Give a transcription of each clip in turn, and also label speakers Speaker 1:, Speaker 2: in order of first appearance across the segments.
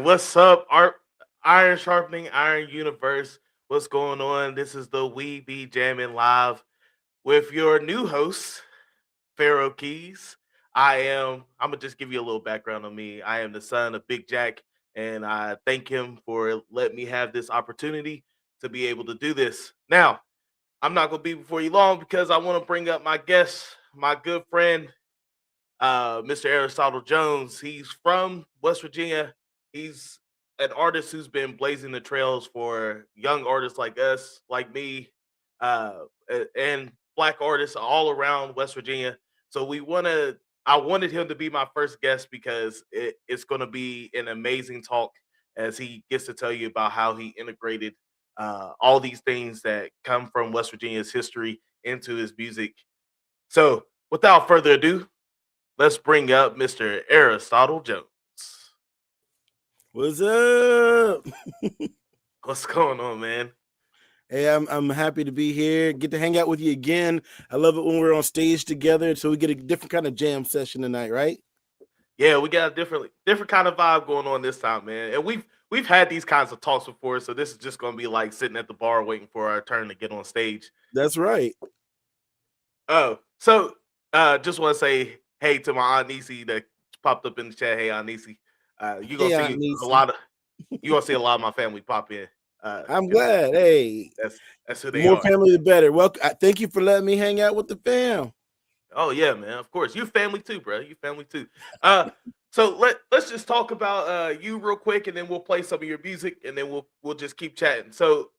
Speaker 1: What's up? Iron sharpening iron universe. What's going on? This is the We Be Jammin live with your new host, PharaohKeys. I'm gonna just give you a little background on me. I am the son of Big Jack, and I thank him for letting me have this opportunity to be able to do this. Now, I'm not gonna be before you long because I want to bring up my guest, my good friend, Mr. Aristotle Jones. He's from West Virginia. He's an artist who's been blazing the trails for young artists like us, like me, and black artists all around West Virginia. So I wanted him to be my first guest because it's going to be an amazing talk as he gets to tell you about how he integrated all these things that come from West Virginia's history into his music. So, without further ado, let's bring up Mr. Aristotle Jones.
Speaker 2: What's up?
Speaker 1: What's going on, man?
Speaker 2: Hey, I'm happy to be here. Get to hang out with you again. I love it when we're on stage together, so we get a different kind of jam session tonight, right?
Speaker 1: Yeah, we got a different kind of vibe going on this time, man. And we've had these kinds of talks before, so this is just gonna be like sitting at the bar waiting for our turn to get on stage.
Speaker 2: That's right.
Speaker 1: Oh, so just want to say hey to my aunt Nisi that popped up in the chat. Hey, Aunt Nisi, you gonna
Speaker 2: Hey, Aunt
Speaker 1: see a
Speaker 2: Nisi.
Speaker 1: lot of you gonna see a lot of my family pop in.
Speaker 2: I'm
Speaker 1: 'Cause
Speaker 2: glad. Hey,
Speaker 1: that's who
Speaker 2: the
Speaker 1: they
Speaker 2: more
Speaker 1: are.
Speaker 2: family, the better. Well, thank you for letting me hang out with the fam.
Speaker 1: Oh yeah, man. Of course, you family too, bro. You family too. Uh, so let's just talk about you real quick, and then we'll play some of your music, and then we'll just keep chatting. So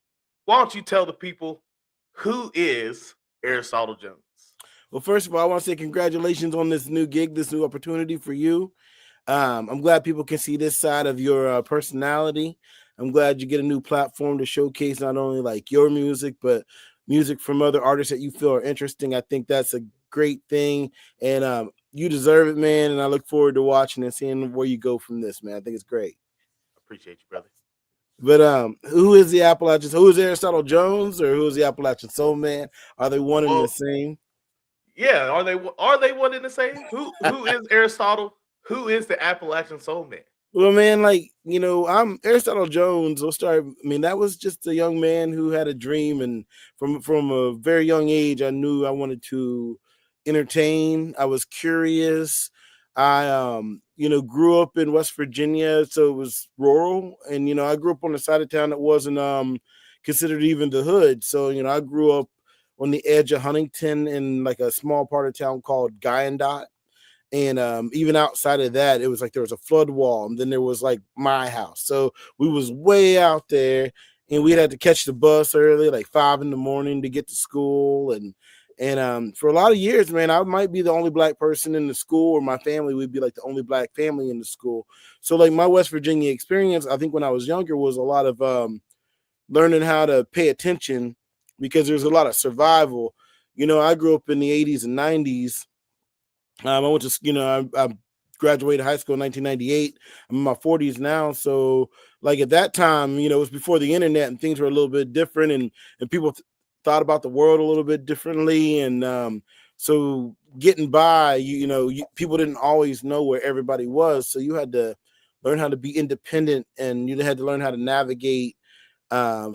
Speaker 1: why don't you tell the people who is Aristotle Jones?
Speaker 2: Well, first of all, I want to say congratulations on this new gig, this new opportunity for you. I'm glad people can see this side of your personality. I'm glad you get a new platform to showcase not only like your music, but music from other artists that you feel are interesting. I think that's a great thing, and you deserve it, man. And I look forward to watching and seeing where you go from this, man. I think it's great.
Speaker 1: Appreciate you, brother.
Speaker 2: But who is the Appalachian? Who is Aristotle Jones, or who is the Appalachian Soul Man? Are they one and the
Speaker 1: Well,
Speaker 2: same?
Speaker 1: yeah. Are they one in the same? Who is Aristotle? Who is the Appalachian Soul Man?
Speaker 2: Well, man, like, I'm Aristotle Jones. We'll start. I mean, that was just a young man who had a dream, and from a very young age, I knew I wanted to entertain. I was curious. I grew up in West Virginia, so it was rural, and I grew up on the side of town that wasn't considered even the hood. So I grew up on the edge of Huntington in like a small part of town called Guyandotte, and even outside of that, it was like there was a flood wall, and then there was like my house. So we was way out there, and we had to catch the bus early, like 5 in the morning, to get to school. And for a lot of years, man, I might be the only black person in the school, or my family would be like the only black family in the school. So like my West Virginia experience, I think when I was younger, was a lot of learning how to pay attention, because there's a lot of survival. I grew up in the 80s and 90s. I went to, I graduated high school in 1998. I'm in my 40s now. So, like at that time, it was before the internet, and things were a little bit different, and people thought about the world a little bit differently. And so, getting by, people didn't always know where everybody was. So, you had to learn how to be independent, and you had to learn how to navigate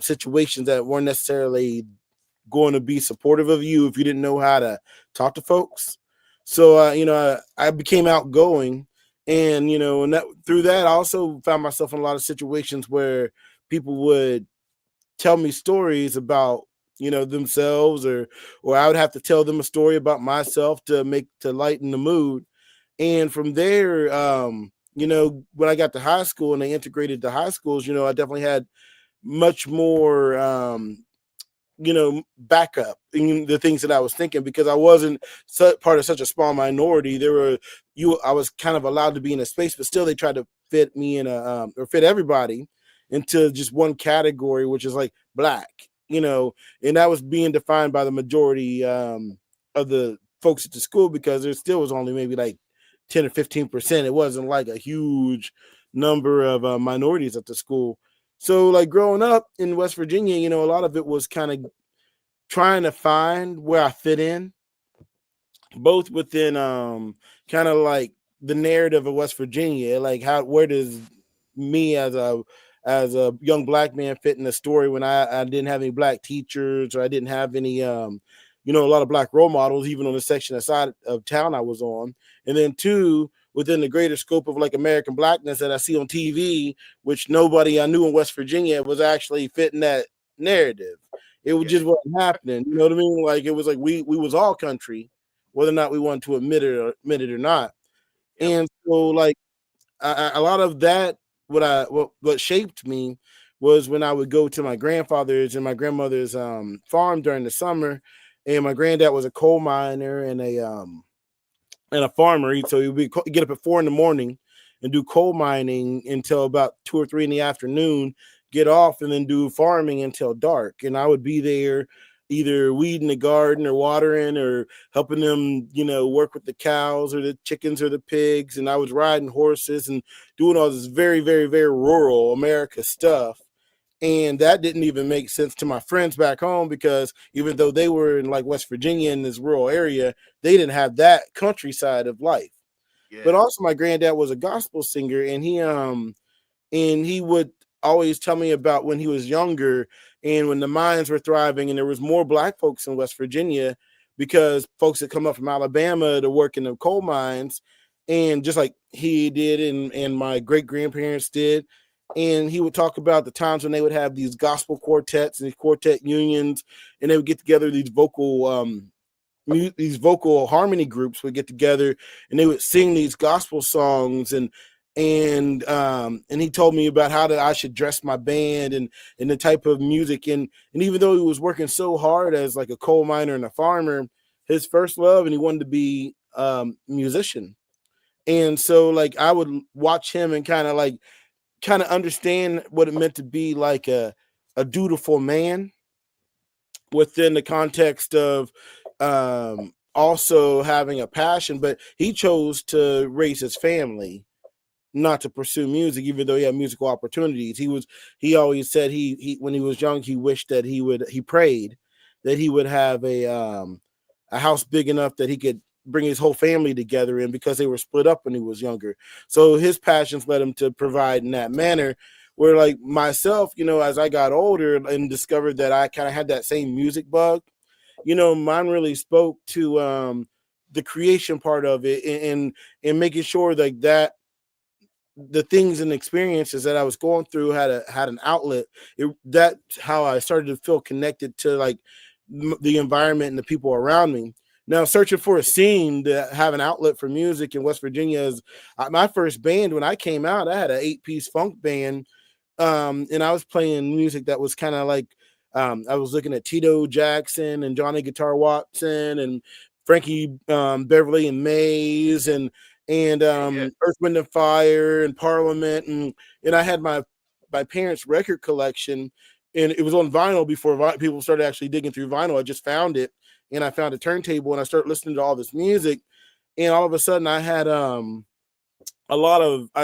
Speaker 2: situations that weren't necessarily going to be supportive of you if you didn't know how to talk to folks. So I became outgoing, and and that through that I also found myself in a lot of situations where people would tell me stories about themselves, or I would have to tell them a story about myself to lighten the mood. And from there, when I got to high school and they integrated the high schools, I definitely had much more backup in the things that I was thinking, because I wasn't part of such a small minority. I was kind of allowed to be in a space, but still they tried to fit me in or fit everybody into just one category, which is like black, and that was being defined by the majority of the folks at the school, because there still was only maybe like 10 or 15%. It wasn't like a huge number of minorities at the school. So, like growing up in West Virginia, a lot of it was kind of trying to find where I fit in, both within kind of like the narrative of West Virginia, like where does me as a young black man fit in the story when I didn't have any black teachers, or I didn't have any a lot of black role models even on the section aside of town I was on. And then two, within the greater scope of like American blackness that I see on TV, which nobody I knew in West Virginia was actually fitting that narrative. It was
Speaker 1: Yeah.
Speaker 2: just wasn't happening. You know what I mean? Like it was like we was all country, whether or not we wanted to admit it or not.
Speaker 1: Yep.
Speaker 2: And so like a lot of that, what shaped me was when I would go to my grandfather's and my grandmother's farm during the summer, and my granddad was a coal miner and a farmer. So he would get up at 4 a.m. and do coal mining until about 2 or 3 in the afternoon, get off, and then do farming until dark. And I would be there either weeding the garden or watering or helping them, work with the cows or the chickens or the pigs. And I was riding horses and doing all this very, very, very rural America stuff. And that didn't even make sense to my friends back home, because even though they were in like West Virginia in this rural area, they didn't have that countryside of life. But
Speaker 1: Yeah.
Speaker 2: also my granddad was a gospel singer, and he would always tell me about when he was younger and when the mines were thriving and there was more black folks in West Virginia, because folks had come up from Alabama to work in the coal mines, and just like he did and my great grandparents did. And he would talk about the times when they would have these gospel quartets and these quartet unions, and they would get together these vocal harmony groups would get together, and they would sing these gospel songs. And he told me about how that I should dress my band and the type of music. And even though he was working so hard as like a coal miner and a farmer, his first love, and he wanted to be musician. And so like I would watch him and kind of understand what it meant to be like a dutiful man within the context of also having a passion. But he chose to raise his family, not to pursue music, even though he had musical opportunities. He always said he when he was young, he wished that he prayed that he would have a house big enough that he could bring his whole family together in, because they were split up when he was younger. So his passions led him to provide in that manner. Where like myself, as I got older and discovered that I kind of had that same music bug, mine really spoke to the creation part of it, and making sure like that the things and experiences that I was going through had an outlet. That's how I started to feel connected to like the environment and the people around me. Now, searching for a scene to have an outlet for music in West Virginia is my first band. When I came out, I had an 8-piece funk band, and I was playing music that was kind of like I was looking at Tito Jackson and Johnny Guitar Watson and Frankie Beverly and Mays and
Speaker 1: Yeah. Yeah.
Speaker 2: Earth, Wind and Fire and Parliament, and I had my parents' record collection, and it was on vinyl before people started actually digging through vinyl. I just found it, and I found a turntable, and I started listening to all this music, and all of a sudden I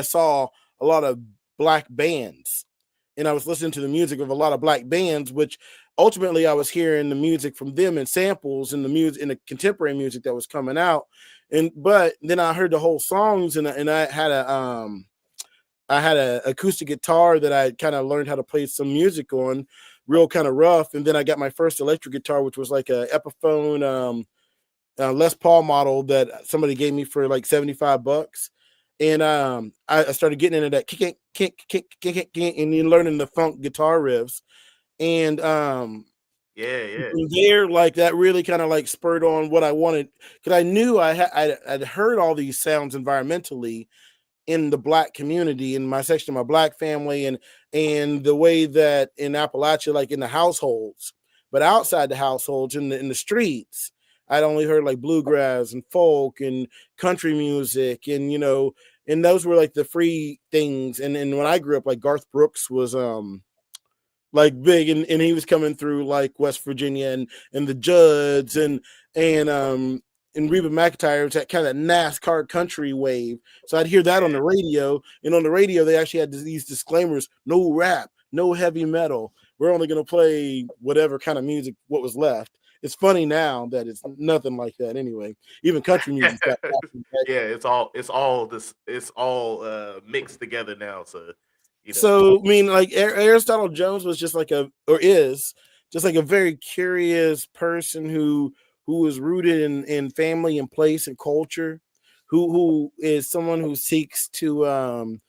Speaker 2: saw a lot of black bands, and I was listening to the music of a lot of black bands, which ultimately I was hearing the music from them and samples and the music and the contemporary music that was coming out. And but then I heard the whole songs, and I had a acoustic guitar that I kind of learned how to play some music on, real kind of rough. And then I got my first electric guitar, which was like a Epiphone Les Paul model that somebody gave me for like $75. And I started getting into that kick, and then learning the funk guitar riffs. And
Speaker 1: Yeah. Yeah.
Speaker 2: from there, like that really kind of like spurred on what I wanted, because I knew I'd heard all these sounds environmentally in the black community, in my section of my black family, and the way that in Appalachia, like in the households, but outside the households, in the streets, I'd only heard like bluegrass and folk and country music, and those were like the free things. And when I grew up, like Garth Brooks was like big, and he was coming through like West Virginia, and the Judds and Reba McEntire was that kind of NASCAR country wave. So I'd hear that on the radio, and on the radio they actually had these disclaimers: no rap, no heavy metal. We're only going to play whatever kind of music what was left. It's funny now that it's nothing like that anyway. Even country music's got
Speaker 1: Yeah. It's all this. It's all mixed together now. So He does.
Speaker 2: So I mean, like Aristotle Jones was just like a, or is just like a very curious person who is rooted in family and place and culture, who is someone who seeks to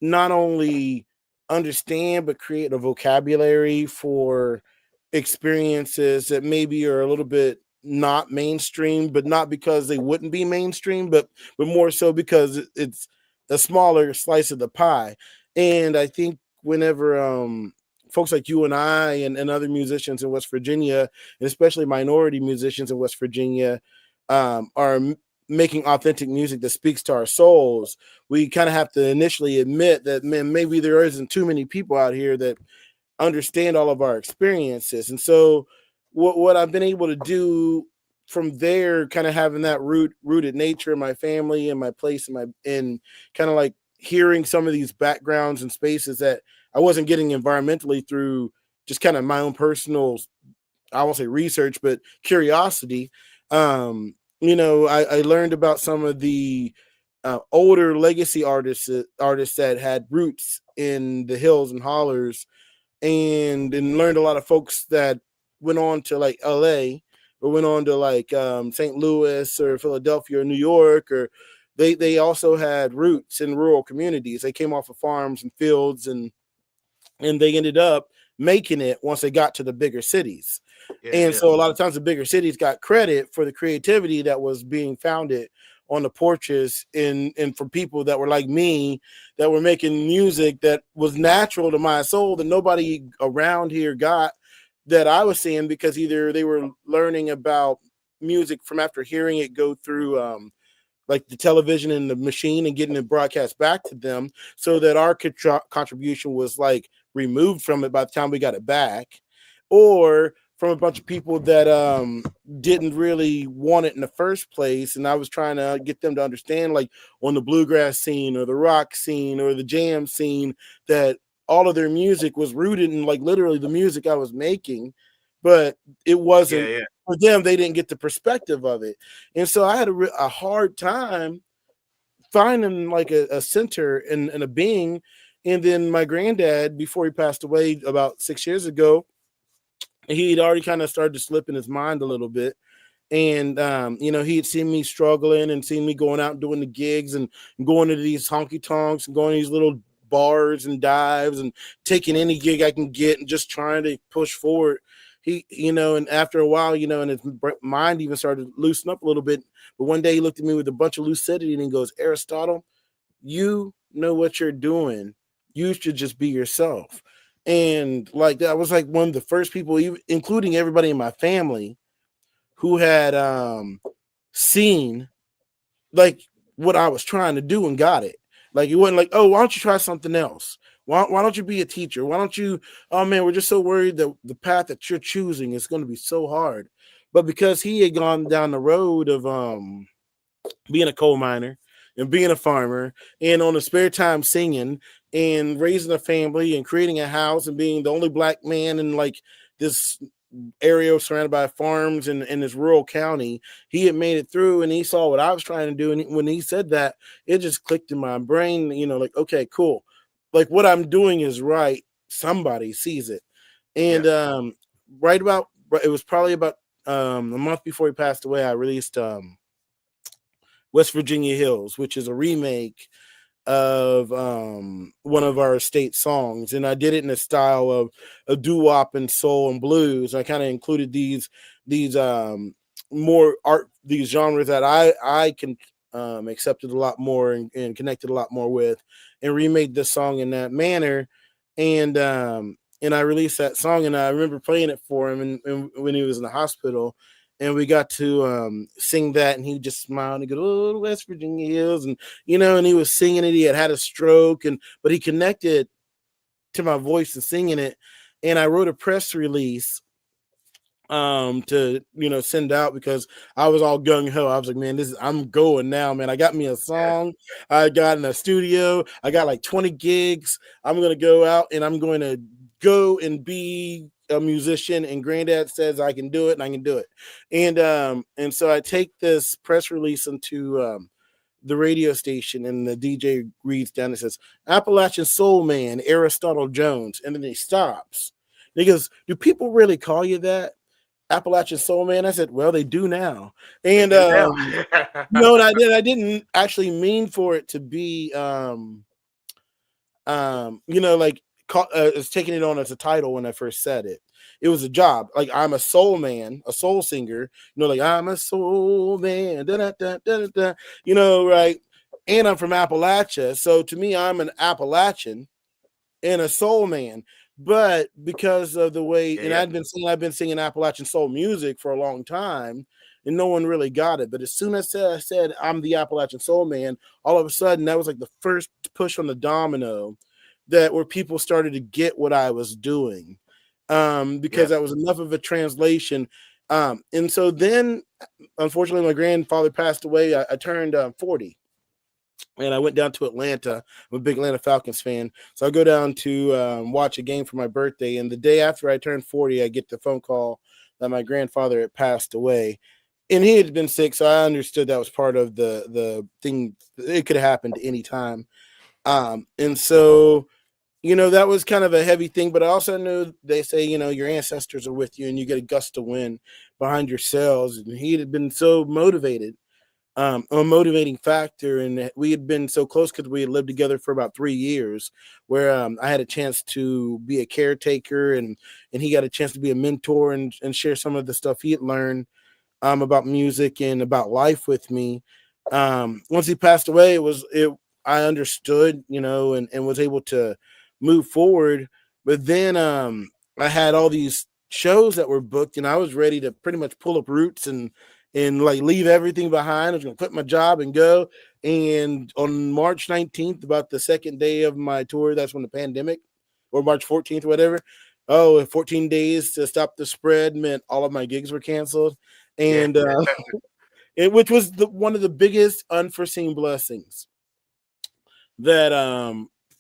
Speaker 2: not only understand but create a vocabulary for experiences that maybe are a little bit not mainstream, but not because they wouldn't be mainstream, but more so because it's a smaller slice of the pie. And I think whenever folks like you and I and other musicians in West Virginia, and especially minority musicians in West Virginia, are making authentic music that speaks to our souls, we kind of have to initially admit that, man, maybe there isn't too many people out here that understand all of our experiences. And so what I've been able to do from there, kind of having that rooted nature in my family and my place and my, and kind of like hearing some of these backgrounds and spaces that I wasn't getting environmentally through just kind of my own personal, I won't say research, but curiosity. I learned about some of the older legacy artists that had roots in the hills and hollers, and learned a lot of folks that went on to like LA or went on to like St. Louis or Philadelphia or New York, or they also had roots in rural communities. They came off of farms and fields, and they ended up making it once they got to the bigger cities.
Speaker 1: Yeah,
Speaker 2: And
Speaker 1: yeah,
Speaker 2: so a lot of times the bigger cities got credit for the creativity that was being founded on the porches and for people that were like me, that were making music that was natural to my soul that nobody around here got, that I was seeing, because either they were learning about music from after hearing it go through like the television and the machine and getting it broadcast back to them, so that our contribution was like removed from it by the time we got it back, or from a bunch of people that didn't really want it in the first place, and I was trying to get them to understand, like on the bluegrass scene or the rock scene or the jam scene, that all of their music was rooted in like literally the music I was making, but it
Speaker 1: yeah,
Speaker 2: wasn't
Speaker 1: yeah.
Speaker 2: for them. They didn't get the perspective of it. And so I had a hard time finding like a center and a being. And then my granddad, before he passed away about 6 years ago, he'd already kind of started to slip in his mind a little bit. And he had seen me struggling and seen me going out and doing the gigs and going to these honky tonks and going to these little bars and dives and taking any gig I can get and just trying to push forward. And after a while, and his mind even started to loosen up a little bit. But one day he looked at me with a bunch of lucidity and he goes, Aristotle, you know what you're doing. You should just be yourself. And like that was like one of the first people, even including everybody in my family, who had seen like what I was trying to do and got it. Like it wasn't like, oh, why don't you try something else? Why don't you be a teacher? Why don't you? Oh man, we're just so worried that the path that you're choosing is going to be so hard. But because he had gone down the road of being a coal miner and being a farmer and on the spare time singing and raising a family and creating a house and being the only black man in like this area surrounded by farms in this rural county, he had made it through and he saw what I was trying to do. And when he said that, it just clicked in my brain, like, okay, cool. Like what I'm doing is right. Somebody sees it. And
Speaker 1: Yeah.
Speaker 2: right about, it was probably about a month before he passed away, I released West Virginia Hills, which is a remake of one of our state songs, and I did it in a style of a doo-wop and soul and blues. I kind of included these more art, these genres that I can accepted a lot more and connected a lot more with, and remade this song in that manner. And I released that song, and I remember playing it for him, and when he was in the hospital, and we got to sing that, and he just smiled and he goes, "Oh, the West Virginia Hills," and he was singing it. He had a stroke, but he connected to my voice and singing it. And I wrote a press release to send out, because I was all gung ho. I was like, man, I'm going now, man. I got me a song. I got in a studio. I got like 20 gigs. I'm gonna go out and I'm going to go and be a musician. And granddad says I can do it, and I can do it. And so I take this press release into the radio station, and the DJ reads down and says, Appalachian Soul Man, Aristotle Jones. And then he stops. And he goes, do people really call you that? Appalachian Soul Man? I said, well, they do now.
Speaker 1: They
Speaker 2: And
Speaker 1: do now.
Speaker 2: no, and I didn't actually mean for it to be like it's taking it on as a title when I first said it. It was a job. Like, I'm a soul man, a soul singer. Like, I'm a soul man, da, da, da, da, da, right? And I'm from Appalachia, so to me, I'm an Appalachian and a soul man. But because of the way,
Speaker 1: Yeah,
Speaker 2: and
Speaker 1: yeah.
Speaker 2: I've been singing Appalachian soul music for a long time, and no one really got it. But as soon as I said I'm the Appalachian soul man, all of a sudden that was like the first push on the domino that where people started to get what I was doing, because
Speaker 1: Yeah.
Speaker 2: that was enough of a translation. And so then, unfortunately, my grandfather passed away. I turned 40, and I went down to Atlanta. I'm a big Atlanta Falcons fan, so I go down to watch a game for my birthday. And the day after I turned 40, I get the phone call that my grandfather had passed away, and he had been sick. So I understood that was part of the thing. It could have happened any time. And so, that was kind of a heavy thing. But I also knew they say, your ancestors are with you, and you get a gust of wind behind your sails. And he had been so motivated, a motivating factor. And we had been so close because we had lived together for about 3 years, where I had a chance to be a caretaker, and he got a chance to be a mentor, and share some of the stuff he had learned about music and about life with me. Once he passed away, I understood, and was able to move forward. But then I had all these shows that were booked, and I was ready to pretty much pull up roots and like leave everything behind. I was gonna quit my job and go. And on March 19th, about the second day of my tour, that's when the pandemic, or March 14th, whatever. Oh, 14 days to stop the spread meant all of my gigs were canceled.
Speaker 1: Yeah.
Speaker 2: And which was one of the biggest unforeseen blessings that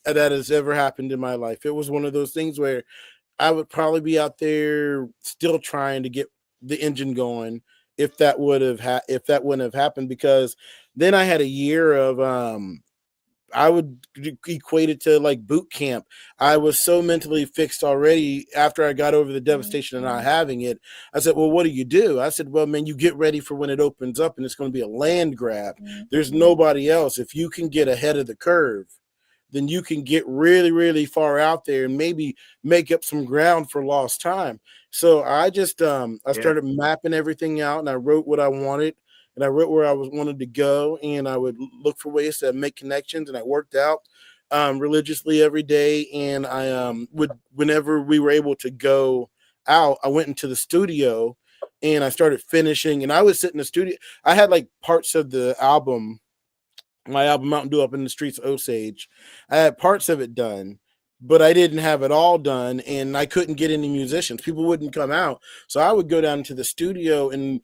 Speaker 2: that has ever happened in my life. It was one of those things where I would probably be out there still trying to get the engine going if that if that wouldn't have happened, because then I had a year of I would equate it to like boot camp. I was so mentally fixed already after I got over the devastation of not having it. I said, well, what do you do? I said, well, man, you get ready for when it opens up, and it's going to be a land grab. There's nobody else. If you can get ahead of the curve, then you can get really, really far out there and maybe make up some ground for lost time. So I just I
Speaker 1: Yeah.
Speaker 2: started mapping everything out, and I wrote what I wanted, and I wrote where I was wanted to go, and I would look for ways to make connections, and I worked out religiously every day. And I would, whenever we were able to go out, I went into the studio and I started finishing, and I would sit in the studio. I had like parts of the album, my album Mountain Dew Up in the Streets of Osage. I had parts of it done, but I didn't have it all done, and I couldn't get any musicians. People wouldn't come out. So I would go down to the studio, and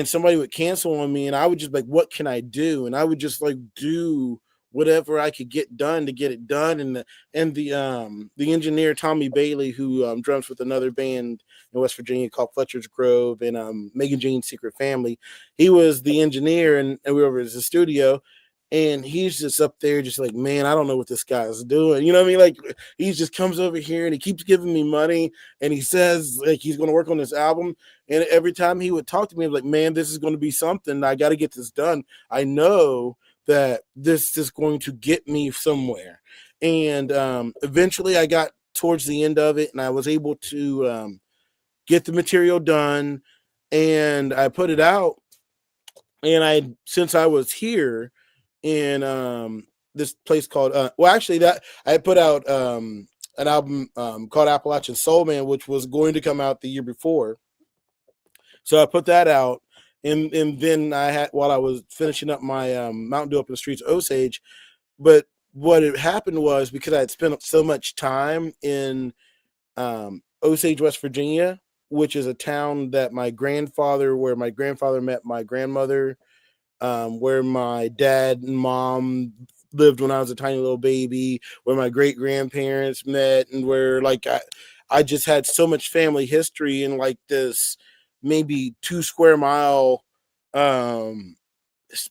Speaker 2: somebody would cancel on me, and I would just like, what can I do? And I would just like do whatever I could get done to get it done. And the engineer Tommy Bailey, who drums with another band in West Virginia called Fletcher's Grove, and Megan Jean's Secret Family, he was the engineer, and we were over at the studio, and he's just up there just like, man, I don't know what this guy's doing. You know what I mean? Like, he just comes over here and he keeps giving me money, and he says like he's going to work on this album. And every time he would talk to me, I'm like, man, this is going to be something. I got to get this done. I know that this is going to get me somewhere. And eventually I got towards the end of it, and I was able to get the material done, and I put it out. And since I was here in this place called well, actually, that I put out an album called Appalachian Soul Man, which was going to come out the year before. So I put that out, and then I had, while I was finishing up my Mountain Dew Up in the Streets of Osage. But what had happened was, because I had spent so much time in Osage, West Virginia, which is a town that where my grandfather met my grandmother, where my dad and mom lived when I was a tiny little baby, where my great grandparents met, and where like I just had so much family history in like this maybe 2 square mile um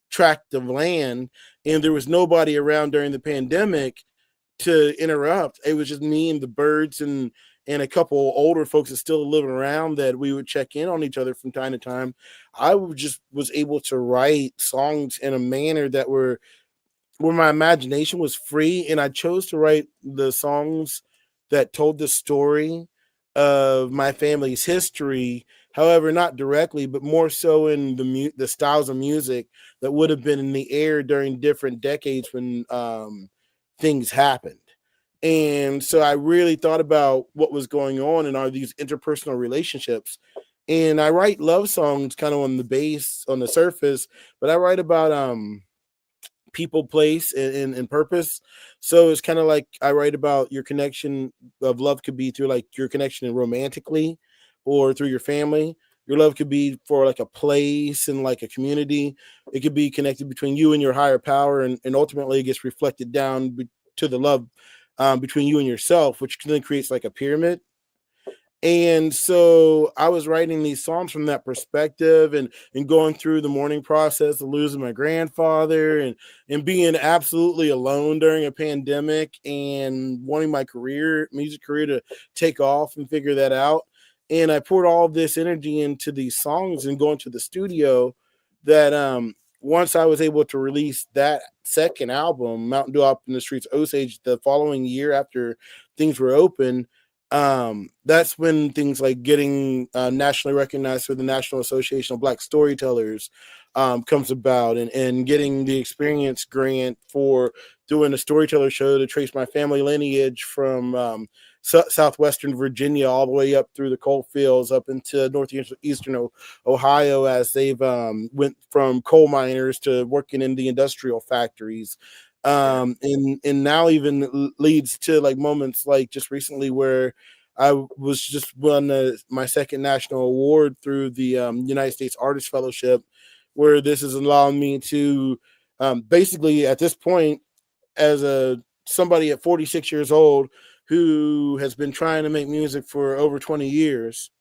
Speaker 2: tract of land, and there was nobody around during the pandemic to interrupt. It was just me and the birds and a couple older folks that still living around that we would check in on each other from time to time. I just was able to write songs in a manner that were where my imagination was free, and I chose to write the songs that told the story of my family's history. However, not directly, but more so in the styles of music that would have been in the air during different decades when things happened. And so I really thought about what was going on and are these interpersonal relationships. And I write love songs kind of on the base, on the surface, but I write about people, place, and purpose. So it's kind of like I write about your connection of love could be through like your connection romantically or through your family. Your love could be for like a place and like a community. It could be connected between you and your higher power, and ultimately it gets reflected down to the love between you and yourself, which then creates like a pyramid. And so I was writing these songs from that perspective, and going through the mourning process of losing my grandfather, and being absolutely alone during a pandemic and wanting my music career to take off and figure that out. And I poured all of this energy into these songs and going to the studio that once I was able to release that second album, Mountain Dew Up in the Streets Osage, the following year after things were open, that's when things like getting nationally recognized for the National Association of Black Storytellers comes about, and getting the experience grant for doing a storyteller show to trace my family lineage from southwestern Virginia all the way up through the coal fields up into northeastern Ohio, as they've went from coal miners to working in the industrial factories.
Speaker 1: Yeah.
Speaker 2: And now even leads to like moments like just recently where I was just won my second national award through the United States Artist Fellowship, where this is allowing me to basically at this point, as a somebody at 46 years old who has been trying to make music for over 20 years,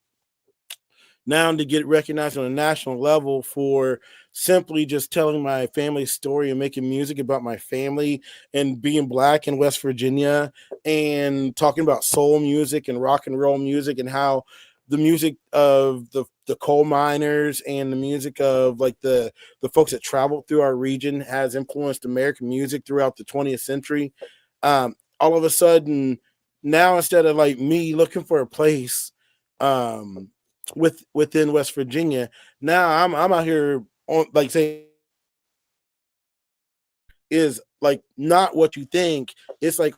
Speaker 2: now to get recognized on a national level for simply just telling my family's story and making music about my family and being black in West Virginia, and talking about soul music and rock and roll music, and how the music of the coal miners and the music of like the folks that traveled through our region has influenced American music throughout the 20th century. All of a sudden, now instead of like me looking for a place um within West Virginia. Now I'm out here on like saying is like not what you think. It's like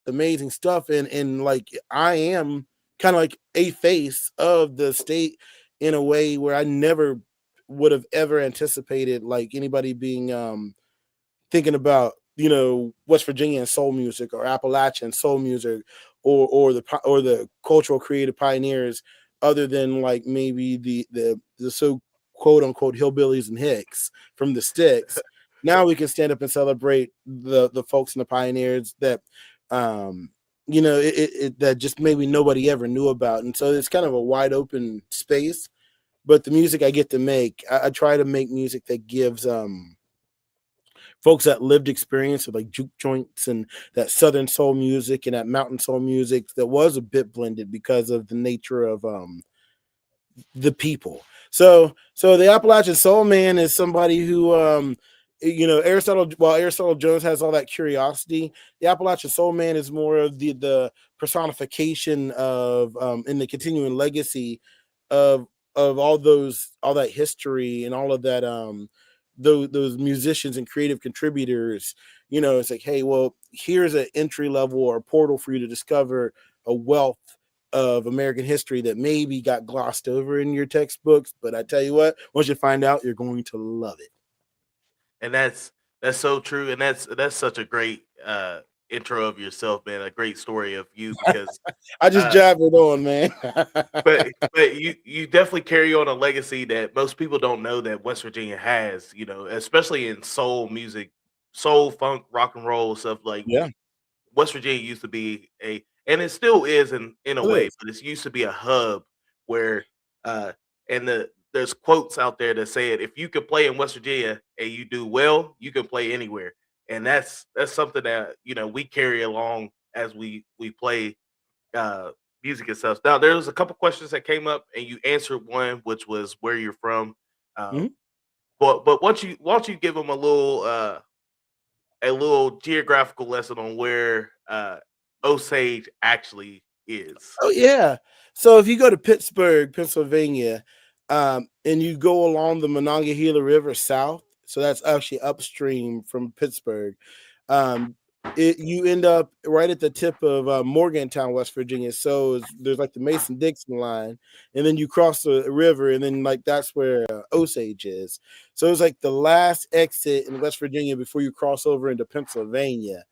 Speaker 2: amazing stuff, and like I am kind of like a face of the state in a way where I never would have ever anticipated like anybody being thinking about West Virginia and soul music, or Appalachian soul music, or the cultural creative pioneers, other than like maybe the so quote unquote hillbillies and hicks from the sticks. Now we can stand up and celebrate the folks and the pioneers that um that just maybe nobody ever knew about. And so it's kind of a wide open space. But the music I get to make, I try to make music that gives folks that lived experience of like juke joints and that southern soul music and that mountain soul music that was a bit blended because of the nature of the people. So the Appalachian Soul Man is somebody who Aristotle, while Aristotle Jones has all that curiosity, the Appalachian Soul Man is more of the personification of in the continuing legacy of all that history and all of that those musicians and creative contributors. It's like, hey, well, here's an entry level or a portal for you to discover a wealth of American history that maybe got glossed over in your textbooks. But I tell you what, once you find out, you're going to love it.
Speaker 1: And that's so true, and that's such a great intro of yourself, man. A great story of you because
Speaker 2: I just
Speaker 1: uh,
Speaker 2: jabbered on, man.
Speaker 1: but you definitely carry on a legacy that most people don't know that West Virginia has. Especially in soul music, soul, funk, rock and roll stuff. Like
Speaker 2: Yeah,
Speaker 1: West Virginia used to be and it still is in a
Speaker 2: it
Speaker 1: way,
Speaker 2: is.
Speaker 1: but it used to be a hub where uh and there's quotes out there that say it. If you can play in West Virginia and you do well, you can play anywhere, and that's something that we carry along as we play uh, music and stuff. Now, there was a couple questions that came up, and you answered one, which was where you're from. Uh,
Speaker 2: Mhm.
Speaker 1: but once you give them a little geographical lesson on where Osage actually is.
Speaker 2: Oh yeah. So if you go to Pittsburgh, Pennsylvania, and you go along the Monongahela River south, so that's actually upstream from Pittsburgh. Um, you end up right at the tip of Morgantown, West Virginia. So there's like the Mason Dixon line, and then you cross the river, and then like that's where Osage is. So it's like the last exit in West Virginia before you cross over into Pennsylvania.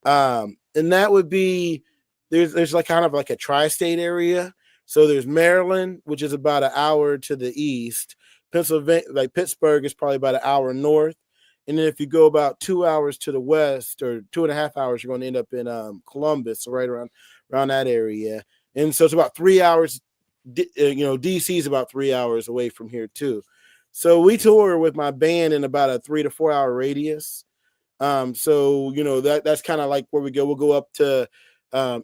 Speaker 2: And that would be there's like kind of like a tri-state area. So there's Maryland, which is about an hour to the east. Pennsylvania, like Pittsburgh, is probably about an hour north. And then if you go about 2 hours to the west, or 2.5 hours, you're going to end up in Columbus, so right around that area. And so it's about 3 hours. DC is about 3 hours away from here too. So we tour with my band in about a 3 to 4 hour radius. So that's kind of like where we go. We'll go up to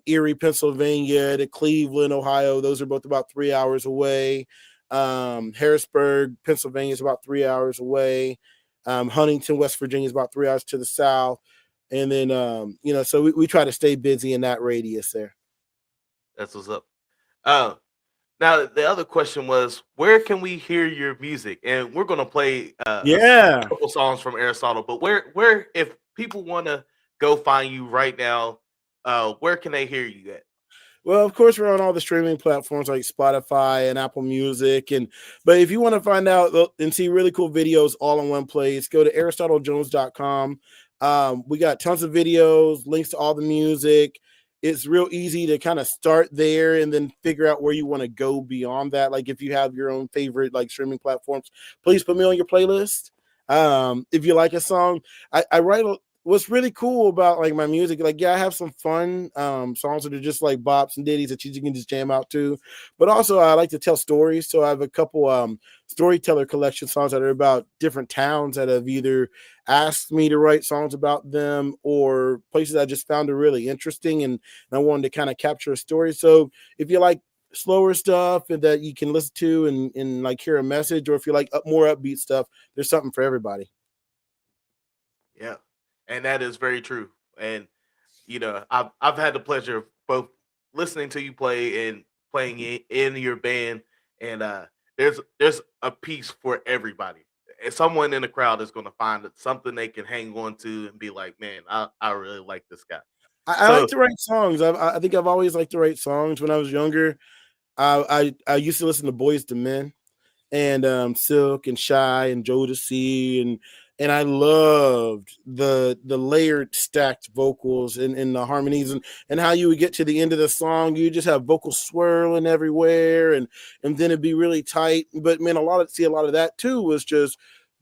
Speaker 2: Erie, Pennsylvania, to Cleveland, Ohio. Those are both about 3 hours away. Harrisburg, Pennsylvania is about 3 hours away. Huntington, West Virginia is about 3 hours to the south. And then so we try to stay busy in that radius there.
Speaker 1: That's what's up. Uh, Now the other question was, where can we hear your music? And we're gonna play
Speaker 2: Yeah.
Speaker 1: couple songs from Aristotle, but where if people want to go find you right now, where can they hear you at?
Speaker 2: Well, of course, we're on all the streaming platforms like Spotify and Apple Music. But if you want to find out and see really cool videos all in one place, go to AristotleJones.com. We got tons of videos, links to all the music. It's real easy to kind of start there and then figure out where you want to go beyond that. Like if you have your own favorite like streaming platforms, please put me on your playlist. If you like a song, I write what's really cool about like my music, like I have some fun songs that are just like bops and ditties that you can just jam out to, but also I like to tell stories. So I have a couple storyteller collection songs that are about different towns that have either asked me to write songs about them or places I just found are really interesting, and I wanted to kind of capture a story. So if you like slower stuff and that you can listen to and like hear a message, or if you like more upbeat stuff, there's something for everybody.
Speaker 1: Yeah, and that is very true. And I've had the pleasure of both listening to you play and playing in your band, and there's a piece for everybody. And someone in the crowd is going to find something they can hang on to and be like, man, I really like this guy.
Speaker 2: I like
Speaker 1: So
Speaker 2: to write songs. I think I've always liked to write songs. When I was younger, I used to listen to Boys to Men and Silk and Shy and Jodeci, and I loved the layered stacked vocals and the harmonies, and how you would get to the end of the song, you just have vocals swirling everywhere, and then it'd be really tight. But man, a lot of that too was just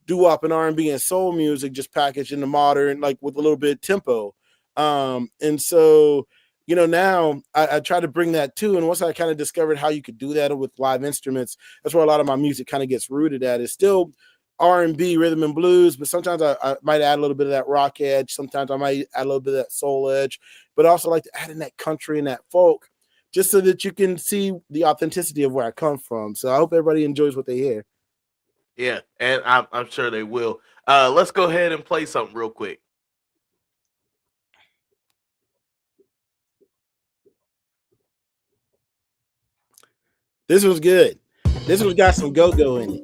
Speaker 2: doo-wop and R&B and soul music just packaged into modern, like with a little bit of tempo. And so now I try to bring that too. And once I kind of discovered how you could do that with live instruments, that's where a lot of my music kind of gets rooted at. It's still R&B, rhythm and blues, but sometimes I might add a little bit of that rock edge. Sometimes I might add a little bit of that soul edge, but I also like to add in that country and that folk, just so that you can see the authenticity of where I come from. So I hope everybody enjoys what they hear.
Speaker 1: yeah, and I'm sure they will. Let's go ahead and play something real quick.
Speaker 2: This was good. This one's got some go-go in it.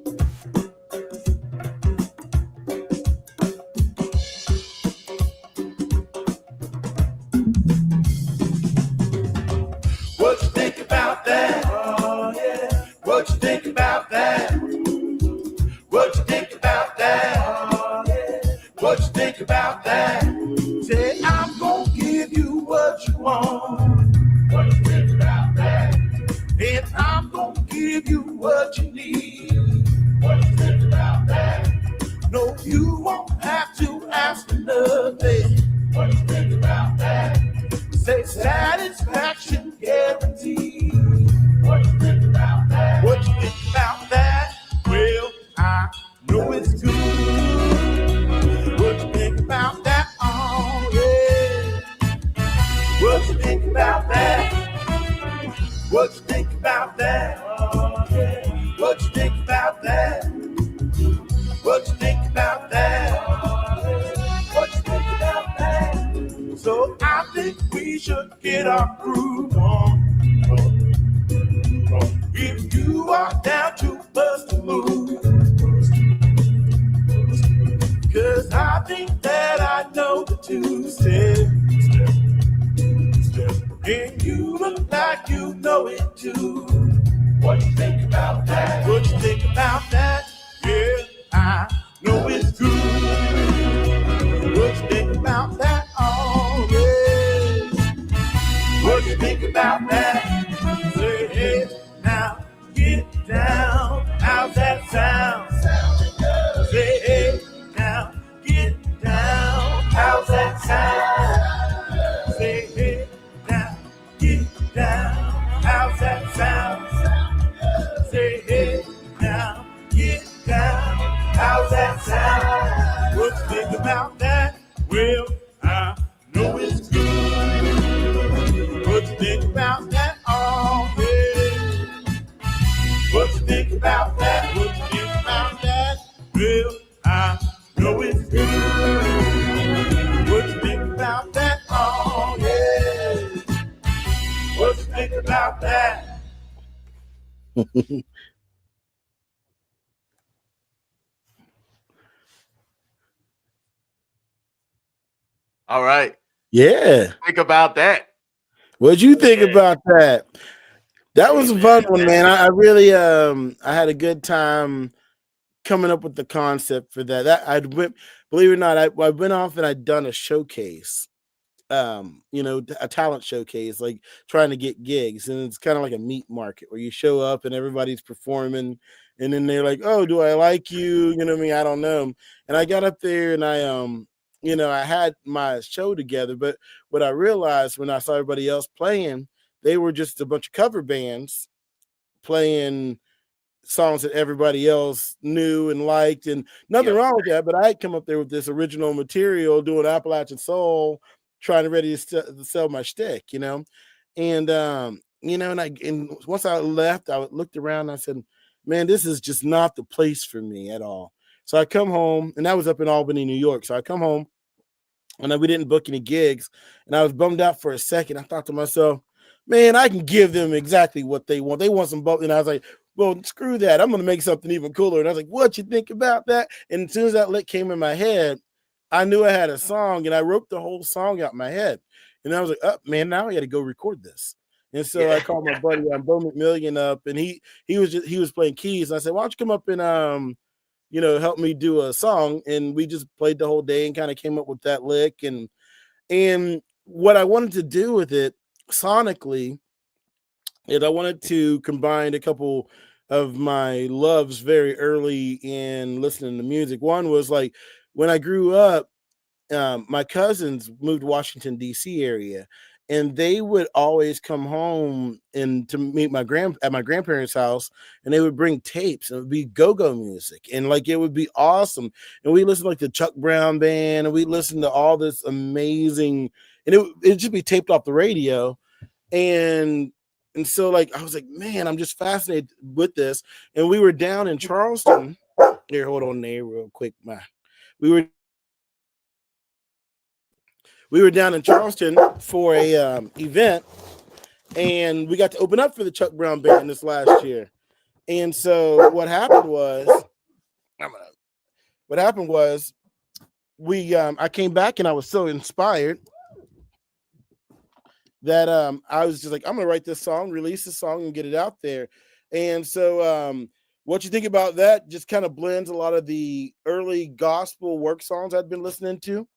Speaker 3: What you think about that? Oh, yeah. What you think about that? What you think about that? Oh, yeah. What you think about that? Say, I'm gonna give you what you want. What you think about that? And I'm gonna give you what you need. What you think about that? No, you won't have to ask for nothing. What you think about that? Say satisfaction guaranteed. What you think about that? What you think about that? it's good. What you think about that? Oh, yeah. What you think about that? What you think about that? Oh, yeah. What you think about that? What you think about that? Oh, yeah. What you think about that? So I think we should get our groove on. If you are down to bust a move, cause I think that I know the two-step. And you look like you know it too. What you think about that? What you think about that? Yeah, I know it's good. What you think about that? Oh, yeah. What you think about that? Say, hey, now get down. How's that sound? Say, hey, now get down. How's that sound? Say, hey, now get down. How's that sound? Say, hey, now get down. How's that sound? What you think about that? Well, I know it's good. What you think about that? Oh, yeah. What you think about that? What you think about that? Well, I know it's good. What you think about that? Oh, yeah. What you think about that?
Speaker 1: All right.
Speaker 2: Yeah.
Speaker 1: Think about that.
Speaker 2: What'd you think
Speaker 1: Yeah.
Speaker 2: about that? That was a
Speaker 1: Hey,
Speaker 2: fun
Speaker 1: man,
Speaker 2: one, man. I really I had a good time coming up with the concept for that. Believe it or not, I went off and I'd done a showcase. A talent showcase, like trying to get gigs, and it's kind of like a meat market where you show up and everybody's performing, and then they're like, "Oh, do I like you?" You know what I mean? I don't know. And I got up there and I had my show together, but what I realized when I saw everybody else playing, they were just a bunch of cover bands playing songs that everybody else knew and liked, and nothing
Speaker 1: Yep.
Speaker 2: wrong with that. But I had come up there with this original material, doing Appalachian soul, trying to ready to sell my shtick, and and once I left, I looked around and I said, "Man, this is just not the place for me at all." So I come home, and that was up in Albany, New York. So I come home, and we didn't book any gigs, and I was bummed out for a second. I thought to myself, man, I can give them exactly what they want. They want some bump. And I was like, well, screw that. I'm going to make something even cooler. And I was like, what you think about that? And as soon as that lick came in my head, I knew I had a song, and I wrote the whole song out in my head. And I was like, oh, man, now I got to go record this. And so I called my buddy Bo McMillian up, and he was playing keys. And I said, why don't you come up and help me do a song? And we just played the whole day and kind of came up with that lick. And what I wanted to do with it sonically is I wanted to combine a couple of my loves very early in listening to music. One was like when I grew up, my cousins moved to Washington, D.C. area, and they would always come home and to meet at my grandparents' house, and they would bring tapes, and it would be go-go music, and like it would be awesome. And we listened like the Chuck Brown band, and we listened to all this amazing, and it'd just be taped off the radio. And so like I was like, man, I'm just fascinated with this. And we were down in Charleston. Here, hold on there real quick. We were down in Charleston for a event, and we got to open up for the Chuck Brown band this last year. And so what happened was I came back and I was so inspired that I was just like, I'm gonna write this song, release this song, and get it out there. And so what you think about that just kind of blends a lot of the early gospel work songs I'd been listening to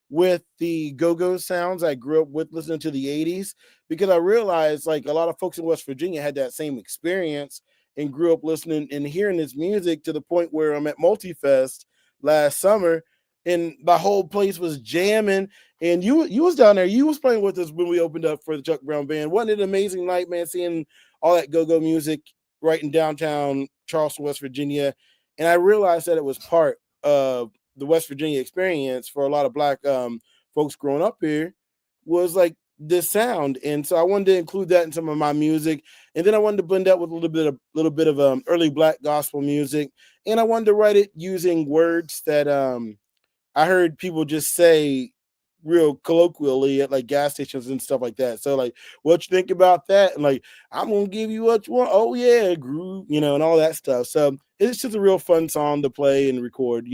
Speaker 2: with the go-go sounds I grew up with listening to the 80s, because I realized like a lot of folks in West Virginia had that same experience and grew up listening and hearing this music to the point where I'm at Multifest last summer and the whole place was jamming. And you was down there, you was playing with us when we opened up for the Chuck Brown band. Wasn't it an amazing night, man, seeing all that go-go music right in downtown Charleston, West Virginia? and I realized that it was part of the West Virginia experience for a lot of Black folks growing up here, was like this sound. And so I wanted to include that in some of my music, and then I wanted to blend that with a little bit of early Black gospel music, and I wanted to write it using words that I heard people just say real colloquially at like gas stations and stuff like that. So like, what you think about that? And like, I'm gonna give you what you want. Oh yeah, groove, and all that stuff. So it's just a real fun song to play and record.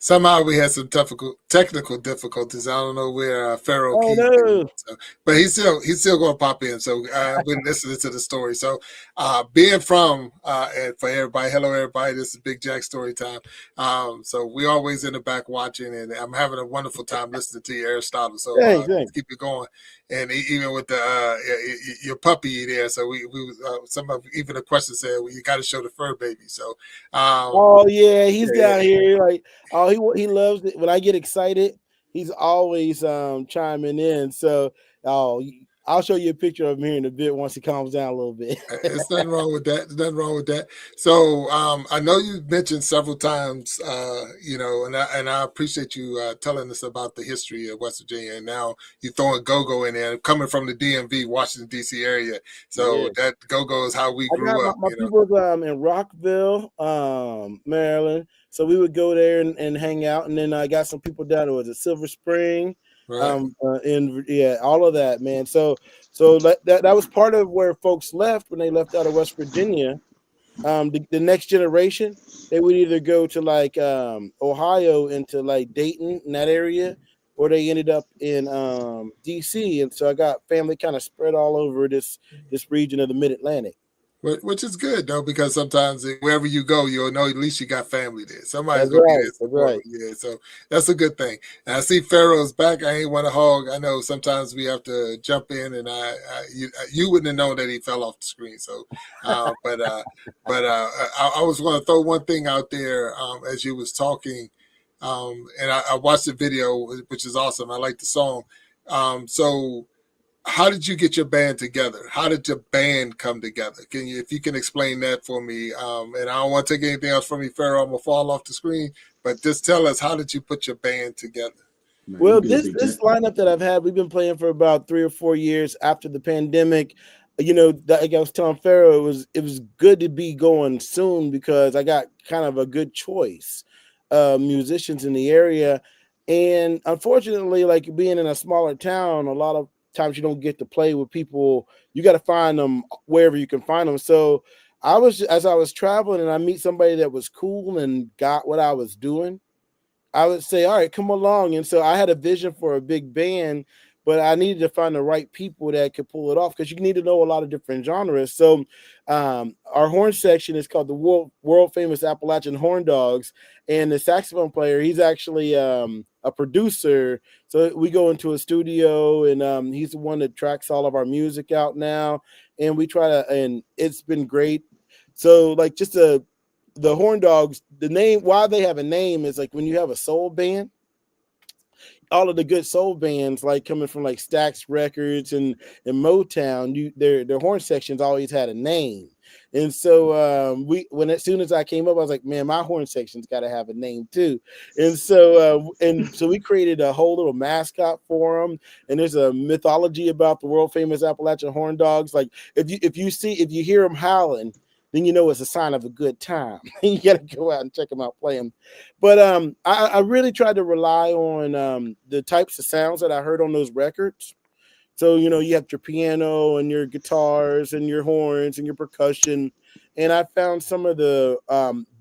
Speaker 4: Somehow we had some technical difficulties. I don't know where Pharaoh
Speaker 2: Oh
Speaker 4: Keys,
Speaker 2: no.
Speaker 4: so, but he's still going to pop in. So we're listening to the story. So being from and for everybody, hello everybody. This is Big Jack Story Time. So we're always in the back watching, and I'm having a wonderful time listening to you, Aristotle. So
Speaker 2: Thanks.
Speaker 4: let's keep it going. And even with the your puppy there, so we some of even the question said, well, you got to show the fur baby. So
Speaker 2: oh yeah, he's down here. Like, oh, he loves it. When I get excited, he's always chiming in. So I'll show you a picture of him here in a bit once he calms down a little bit.
Speaker 4: There's nothing wrong with that. There's nothing wrong with that. So I know you mentioned several times, and I appreciate you telling us about the history of West Virginia. And now you're throwing go-go in there, coming from the DMV, Washington D.C. area. So that go-go is how we
Speaker 2: I
Speaker 4: grew
Speaker 2: got
Speaker 4: up.
Speaker 2: my people's in Rockville, Maryland. So we would go there and hang out, and then I got some people down there at Silver Spring,
Speaker 4: right.
Speaker 2: All of that, man. So that was part of where folks left when they left out of West Virginia. The next generation, they would either go to like Ohio into like Dayton in that area, or they ended up in DC. And so I got family kind of spread all over this region of the Mid-Atlantic.
Speaker 4: Which is good though, because sometimes wherever you go, you'll know at least you got family there. Somebody's
Speaker 2: That's
Speaker 4: gonna
Speaker 2: right,
Speaker 4: be there support. Yeah, so that's a good thing. And I see Pharaoh's back. I ain't want to hog. I know sometimes we have to jump in, and you wouldn't have known that he fell off the screen. So, I was going to throw one thing out there as you was talking, and I watched the video, which is awesome. I like the song. So. How did you get your band together? How did your band come together? If you can explain that for me? And I don't want to take anything else from you, Pharaoh. I'm gonna fall off the screen, but just tell us, how did you put your band together?
Speaker 2: Well, this lineup that I've had, we've been playing for about 3 or 4 years after the pandemic. Like I was telling Pharaoh, it was good to be going soon because I got kind of a good choice of musicians in the area. And unfortunately, like being in a smaller town, a lot of times you don't get to play with people. You got to find them wherever you can find them. So as I was traveling and I meet somebody that was cool and got what I was doing, I would say, all right, come along. And so I had a vision for a big band, but I needed to find the right people that could pull it off because you need to know a lot of different genres. So our horn section is called the world famous Appalachian Horn Dogs. And the saxophone player, he's actually a producer. So we go into a studio and he's the one that tracks all of our music out now. And we and it's been great. So like the Horn Dogs, the name, why they have a name is like when you have a soul band, all of the good soul bands, like coming from like Stax Records and Motown, their horn sections always had a name. And so as soon as I came up, I was like, man, my horn section's got to have a name too. And so we created a whole little mascot for them. And there's a mythology about the world famous Appalachian Horn Dogs. Like if you hear them howling, then you know it's a sign of a good time. You got to go out and check them out, play them. But I really tried to rely on the types of sounds that I heard on those records. So, you have your piano and your guitars and your horns and your percussion. And I found some of the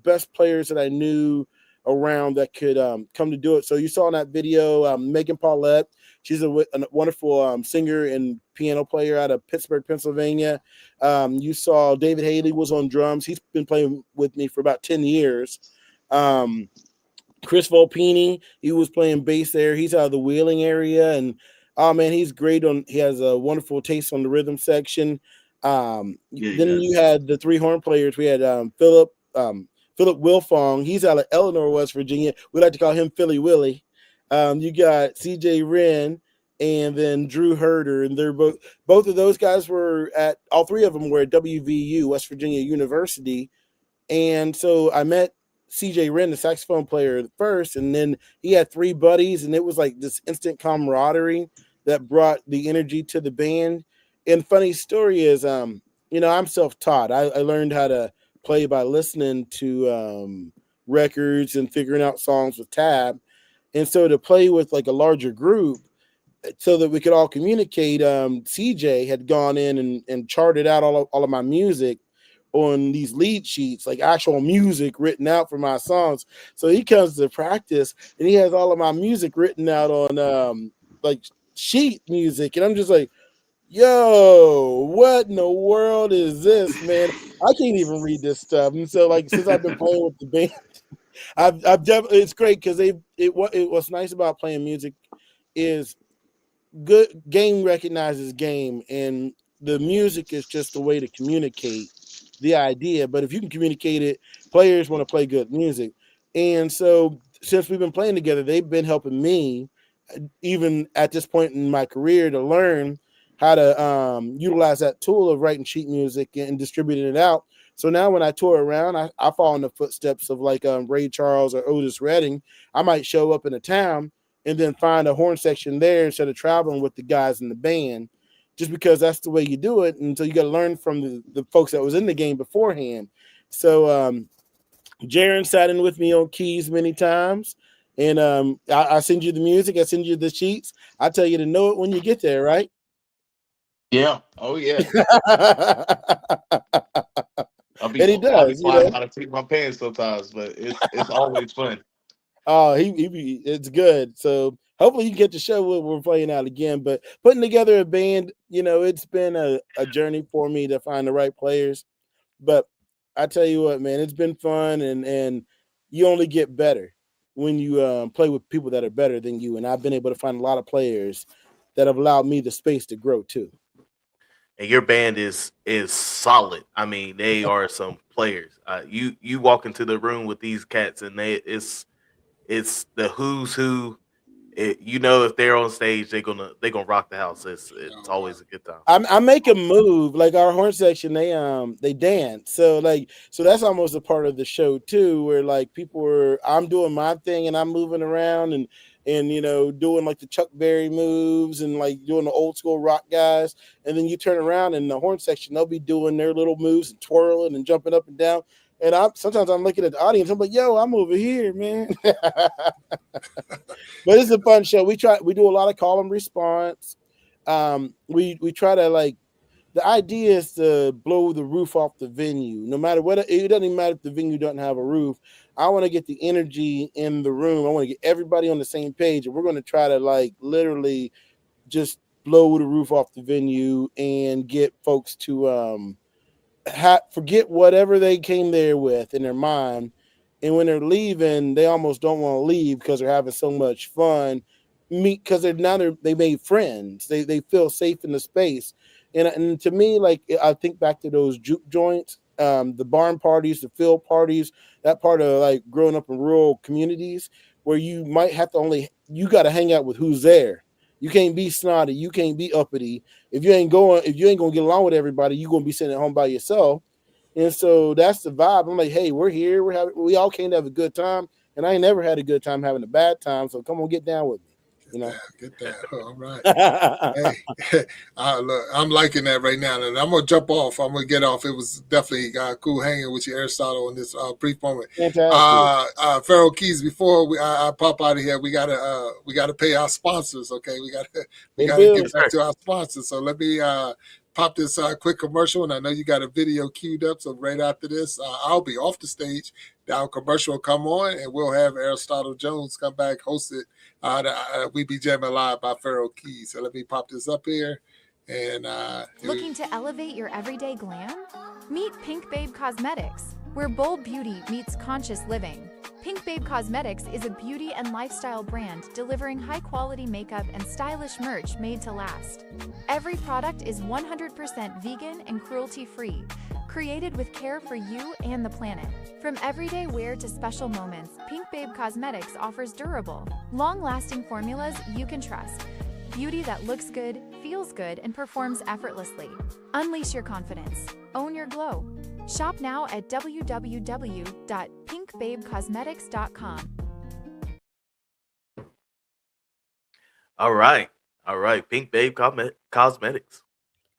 Speaker 2: best players that I knew around that could come to do it. So you saw in that video, Megan Paulette. She's a wonderful singer and piano player out of Pittsburgh, Pennsylvania. You saw David Haley was on drums. He's been playing with me for about 10 years. Chris Volpini, he was playing bass there. He's out of the Wheeling area. And, oh, man, he's great. He has a wonderful taste on the rhythm section. Then you had the 3 horn players. We had Philip Wilfong. He's out of Eleanor, West Virginia. We like to call him Philly Willie. You got CJ Wren, and then Drew Herder, and they're both of those guys were at all three of them were at WVU, West Virginia University, and so I met CJ Wren, the saxophone player, first, and then he had three buddies, and it was like this instant camaraderie that brought the energy to the band. And funny story is, I'm self-taught. I learned how to play by listening to records and figuring out songs with tab. And so to play with like a larger group so that we could all communicate, CJ had gone in and charted out all of my music on these lead sheets, like actual music written out for my songs. So he comes to practice and he has all of my music written out on like sheet music. And I'm just like, yo, what in the world is this, man? I can't even read this stuff. And so, like, since I've been playing with the band, I've definitely, it's great because what's nice about playing music is good game recognizes game, and the music is just a way to communicate the idea. But if you can communicate it, players want to play good music. And so since we've been playing together, they've been helping me, even at this point in my career, to learn how to utilize that tool of writing sheet music and distributing it out. So now when I tour around, I fall in the footsteps of like Ray Charles or Otis Redding. I might show up in a town and then find a horn section there instead of traveling with the guys in the band, just because that's the way you do it. And so you got to learn from the folks that was in the game beforehand. So Jaron sat in with me on keys many times. And I send you the music. I send you the sheets. I tell you to know it when you get there, right?
Speaker 1: Yeah. Oh yeah.
Speaker 2: And he does.
Speaker 1: I'll be flying out of my pants sometimes, but it's always fun.
Speaker 2: Oh, it's good. So hopefully you get to show what we're playing out again. But putting together a band, it's been a journey for me to find the right players. But I tell you what, man, it's been fun, and you only get better when you play with people that are better than you. And I've been able to find a lot of players that have allowed me the space to grow too.
Speaker 1: And your band is solid. I mean, they are some players. You walk into the room with these cats, and it's the who's who. If they're on stage, they're gonna rock the house. It's always a good time.
Speaker 2: I make a move, like our horn section. They dance, so that's almost a part of the show too, where like I'm doing my thing and I'm moving around and doing like the Chuck Berry moves and like doing the old school rock guys, and then you turn around and the horn section, they'll be doing their little moves and twirling and jumping up and down. And sometimes I'm looking at the audience. I'm like, yo, I'm over here, man. But it's a fun show. We do a lot of call and response. We try to the idea is to blow the roof off the venue. No matter what, it doesn't even matter if the venue doesn't have a roof. I want to get the energy in the room. I want to get everybody on the same page, and we're going to try to literally just blow the roof off the venue and get folks to forget whatever they came there with in their mind, and when they're leaving, they almost don't want to leave because they're having so much fun. Because they made friends. They feel safe in the space, and to me, I think back to those juke joints, the barn parties, the field parties, that part of growing up in rural communities where you might have to you got to hang out with who's there. You can't be snotty. You can't be uppity. If you ain't gonna get along with everybody, you're gonna be sitting at home by yourself. And so that's the vibe. I'm like, hey, we're here. We all came to have a good time, and I ain't never had a good time having a bad time. So come on, get down with me.
Speaker 4: Get that. All right. Hey, look, I'm liking that right now, and I'm gonna jump off. I'm gonna get off. It was definitely cool hanging with you, Aristotle, in this brief moment. PharaohKeys. Before I pop out of here, we gotta pay our sponsors. Okay, we gotta get back to our sponsors. So let me pop this quick commercial, and I know you got a video queued up. So right after this, I'll be off the stage. Our commercial will come on, and we'll have Aristotle Jones come back, host it. We Be Jammin live by PharaohKeys. So let me pop this up here. And
Speaker 5: looking to elevate your everyday glam? Meet Pink Babe Cosmetics, where bold beauty meets conscious living. Pink Babe Cosmetics is a beauty and lifestyle brand delivering high-quality makeup and stylish merch made to last. Every product is 100% vegan and cruelty-free, created with care for you and the planet. From everyday wear to special moments, Pink Babe Cosmetics offers durable, long-lasting formulas you can trust. Beauty that looks good, feels good, and performs effortlessly. Unleash your confidence. Own your glow. Shop now at www.pinkbabecosmetics.com.
Speaker 1: All right. All right. Pink Babe Cosmetics.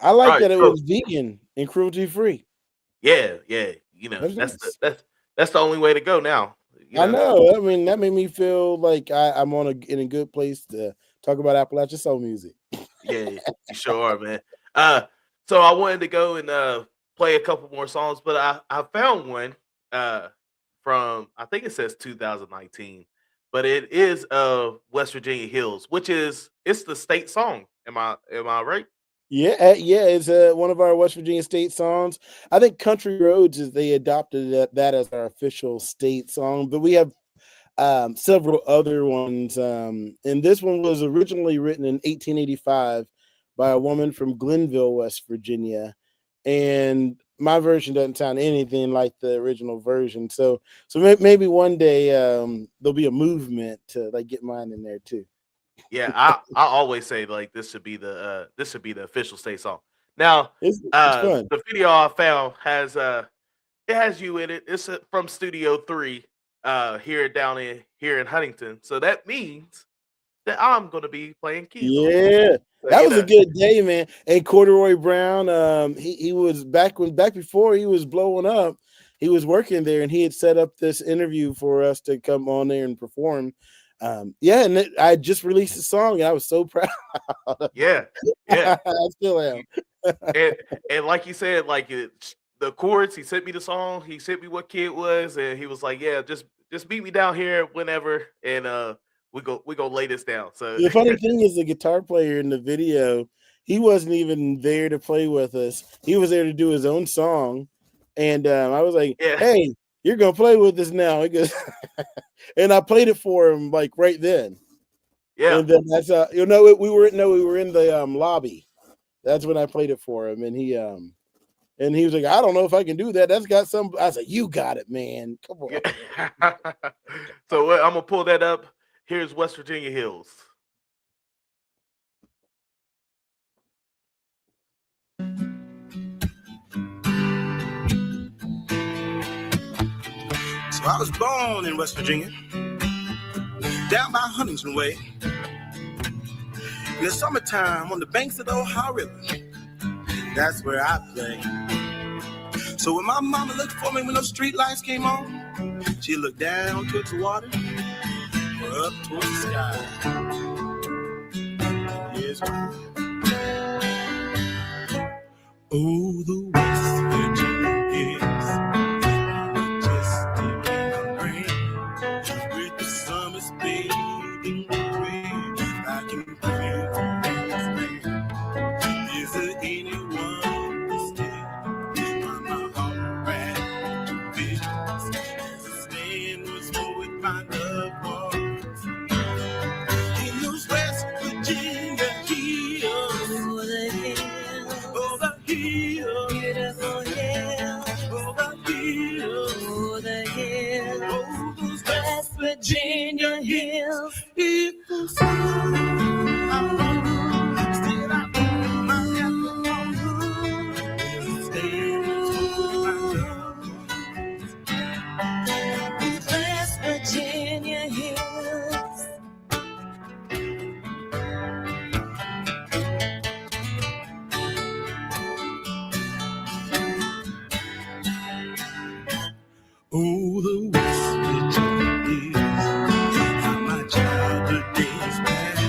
Speaker 2: I like
Speaker 1: All right.
Speaker 2: that it
Speaker 1: So,
Speaker 2: was vegan and cruelty free.
Speaker 1: yeah. You know,
Speaker 2: That's nice.
Speaker 1: that's the only way to go now. You
Speaker 2: I
Speaker 1: know.
Speaker 2: know. I mean, that made me feel like I'm in a good place to talk about Appalachian soul music.
Speaker 1: Yeah, you sure are, man. Uh, so I wanted to go and play a couple more songs, but I found one uh from, I think it says 2019, but it is West Virginia Hills, which it's the state song. Am I right?
Speaker 2: Yeah, it's one of our West Virginia state songs. I think Country Roads they adopted that as our official state song, but we have several other ones. And this one was originally written in 1885 by a woman from Glenville, West Virginia. And my version doesn't sound anything like the original version. So maybe one day there'll be a movement to like get mine in there too.
Speaker 1: Yeah, I always say like this should be the official state song. Now,
Speaker 2: It's fun.
Speaker 1: the video I found has it has you in it. It's from Studio 3 here in Huntington. So that means that I'm going to be playing keys on it.
Speaker 2: Yeah,
Speaker 1: So,
Speaker 2: that
Speaker 1: you
Speaker 2: was a
Speaker 1: know,
Speaker 2: good day, man. Hey, Corduroy Brown, he was back before he was blowing up. He was working there, and he had set up this interview for us to come on there and perform. Yeah, and I just released a song, and I was so proud.
Speaker 1: yeah.
Speaker 2: I still am.
Speaker 1: And like you said, like the chords, he sent me the song, he sent me what key it was, and he was like, "Yeah, just meet me down here whenever, and we go lay this down." So
Speaker 2: The funny thing is, the guitar player in the video, he wasn't even there to play with us. He was there to do his own song, and I was like,
Speaker 1: yeah,
Speaker 2: "Hey, you're gonna play with us now." He goes, and I played it for him like right then.
Speaker 1: yeah,
Speaker 2: And then that's we were in the lobby. That's when I played it for him, and he was like, "I don't know if I can do that. That's got some." I was like, "You got it, man. Come on."
Speaker 1: yeah. So I'm gonna pull that up. Here's West Virginia Hills.
Speaker 3: So I was born in West Virginia, down by Huntington Way. In the summertime, on the banks of the Ohio River, that's where I play. So when my mama looked for me when those street lights came on, she looked down towards the water, or up towards the sky. Here's why. Oh, the West Virginia hills, majestic in the rain, with the summer's bathing rain, I can pray for his name. Is there anyone to stay on my heart ran to visions as the stand was full with my loved ones in those West Virginia hills? Over the hills, over the hills, beautiful hills, over the hills, over the hills, oh, those West Virginia hills. It was so I won't still I put my hand on you. Stay with my love. West Virginia hills. Oh, the West Virginia hills, how my childhood days passed,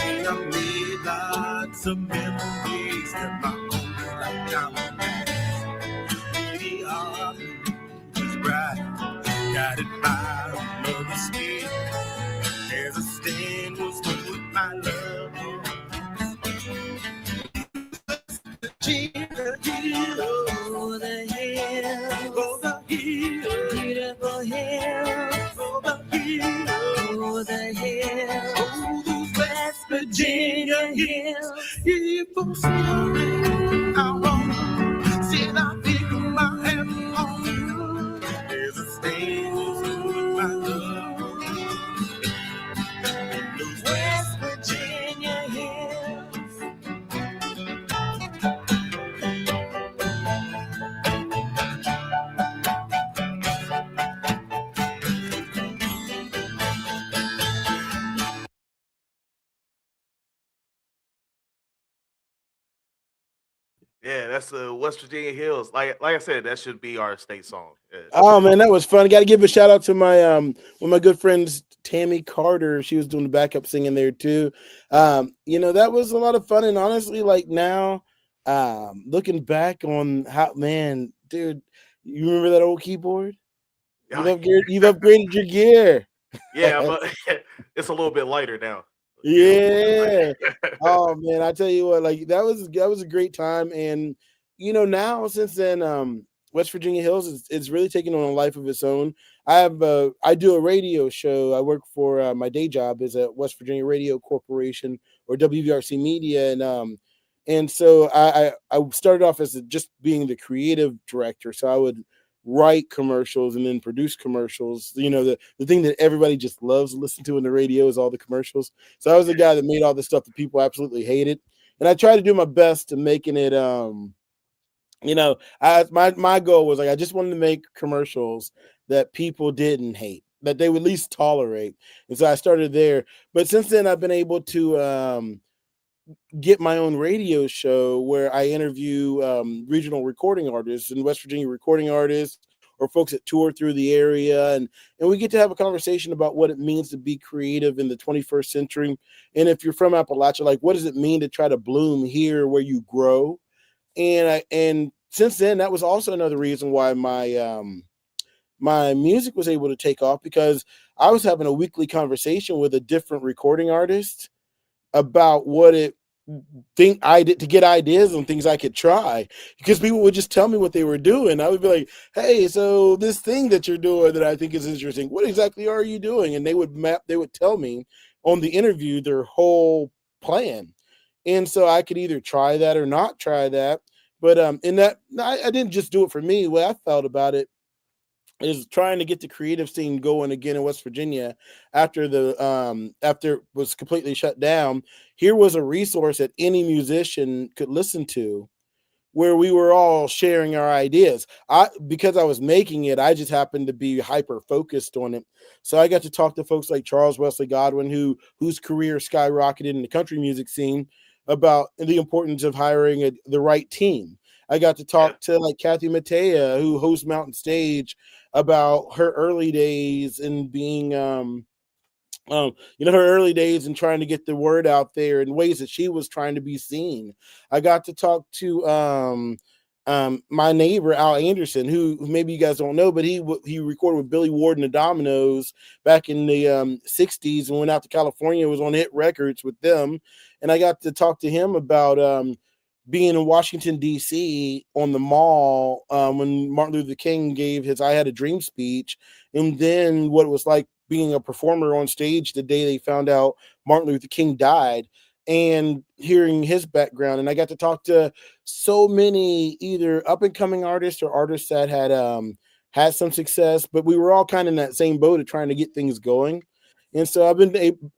Speaker 3: and I made lots of memories that my whole lifetime will last. The art was bright, guided by another skin, as a stand was full with my love. Virginia hills, over the hills, over the hills, beautiful hills, over the hills, over the hills, oh, those West Virginia hills. People say I won't, said I pick my hand on you. There's a stain with my love. In those West Virginia
Speaker 1: Yeah, that's the West Virginia Hills. Like I said, that should be our state song.
Speaker 2: Oh man, that was fun. Got to give a shout out to my one of my good friends, Tammy Carter. She was doing the backup singing there too. That was a lot of fun. And honestly, like now, looking back on how, man, dude, you remember that old keyboard?
Speaker 1: Yeah,
Speaker 2: You've upgraded your gear.
Speaker 1: yeah, but it's a little bit lighter now. Yeah, a little
Speaker 2: Yeah.
Speaker 1: bit lighter.
Speaker 2: Oh man, I tell you what, like that was a great time. And now since then, West Virginia Hills is really taking on a life of its own. I do a radio show. I work for my day job is at West Virginia Radio Corporation, or WVRC Media, and so I started off as just being the creative director. So I would write commercials and then produce commercials. The thing that everybody just loves to listen to in the radio is all the commercials. So I was the guy that made all the stuff that people absolutely hated, and I tried to do my best to making it. My goal was like I just wanted to make commercials that people didn't hate, that they would at least tolerate, and so I started there. But since then, I've been able to get my own radio show where I interview regional recording artists and West Virginia recording artists or folks that tour through the area. And we get to have a conversation about what it means to be creative in the 21st century. And if you're from Appalachia, like what does it mean to try to bloom here where you grow? And since then, that was also another reason why my music was able to take off, because I was having a weekly conversation with a different recording artist about what it think I did to get ideas on things I could try, because people would just tell me what they were doing. I would be like, hey, so this thing that you're doing that I think is interesting, what exactly are you doing? And they would tell me on the interview their whole plan. And so I could either try that or not try that. But in that, I didn't just do it for me. The way I felt about it is trying to get the creative scene going again in West Virginia after it was completely shut down. Here was a resource that any musician could listen to, where we were all sharing our ideas. Because I was making it, I just happened to be hyper focused on it. So I got to talk to folks like Charles Wesley Godwin, whose career skyrocketed in the country music scene, about the importance of hiring the right team. I got to
Speaker 1: Yeah,
Speaker 2: talk to like Kathy Mattea, who hosts Mountain Stage, about her early days and being her early days and trying to get the word out there in ways that she was trying to be seen. I got to talk to my neighbor Al Anderson, who maybe you guys don't know, but he recorded with Billy Ward and the Dominoes back in the '60s and went out to California. Was on hit records with them, and I got to talk to him about being in Washington, D.C. on the mall when Martin Luther King gave his I Had a Dream speech, and then what it was like being a performer on stage the day they found out Martin Luther King died, and hearing his background. And I got to talk to so many either up and coming artists or artists that had some success, but we were all kind of in that same boat of trying to get things going. And so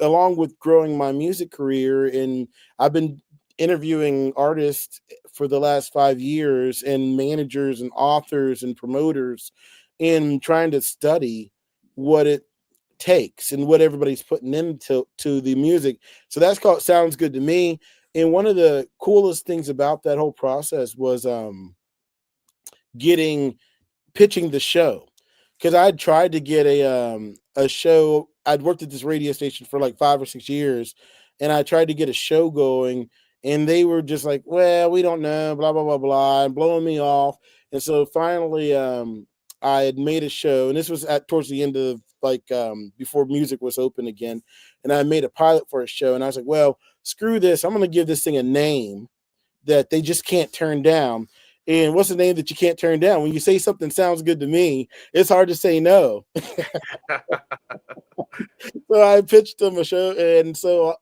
Speaker 2: along with growing my music career, and I've been interviewing artists for the last 5 years, and managers and authors and promoters, and trying to study what it takes and what everybody's putting into the music. So that's called Sounds Good to Me. And one of the coolest things about that whole process was getting pitching the show, because I'd tried to get a show. I'd worked at this radio station for like 5 or 6 years, and I tried to get a show going, and they were just like, "Well, we don't know," blah blah blah blah, and blowing me off. And so finally, I had made a show, and this was towards the end of like before music was open again, and I made a pilot for a show, and I was like, "Well, screw this! I'm going to give this thing a name that they just can't turn down." And what's the name that you can't turn down? When you say something sounds good to me, it's hard to say no. So I pitched them a show, and so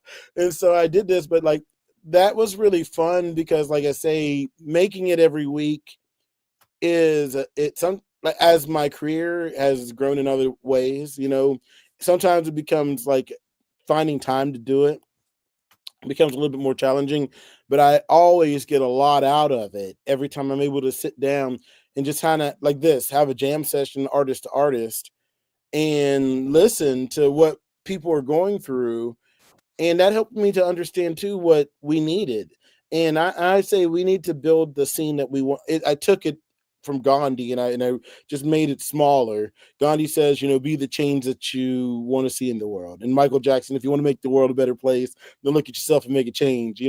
Speaker 2: I did this, but like that was really fun because, like I say, making it every week is it's some like as my career has grown in other ways, sometimes it becomes like finding time to do it becomes a little bit more challenging, but I always get a lot out of it every time I'm able to sit down and just kind of like this, have a jam session, artist to artist, and listen to what people are going through. And that helped me to understand too what we needed. And I say we need to build the scene that we want. I took it from Gandhi, and I just made it smaller. Gandhi says, be the change that you want to see in the world. And Michael Jackson, if you want to make the world a better place, then look at yourself and make a change.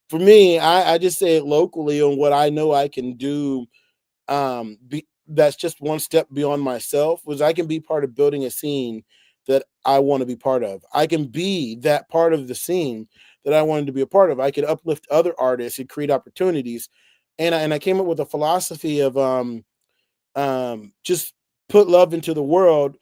Speaker 2: For me, I just say it locally on what I know I can do. That's just one step beyond myself. Was I can be part of building a scene that I want to be part of. I can be that part of the scene that I wanted to be a part of. I could uplift other artists and create opportunities. And I came up with a philosophy of just put love into the world.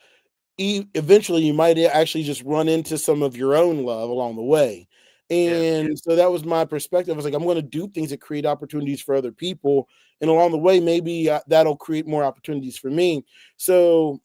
Speaker 2: Eventually you might actually just run into some of your own love along the way.
Speaker 1: Yeah.
Speaker 2: And so that was my perspective. I was like, I'm going to do things that create opportunities for other people, and along the way maybe that'll create more opportunities for me. So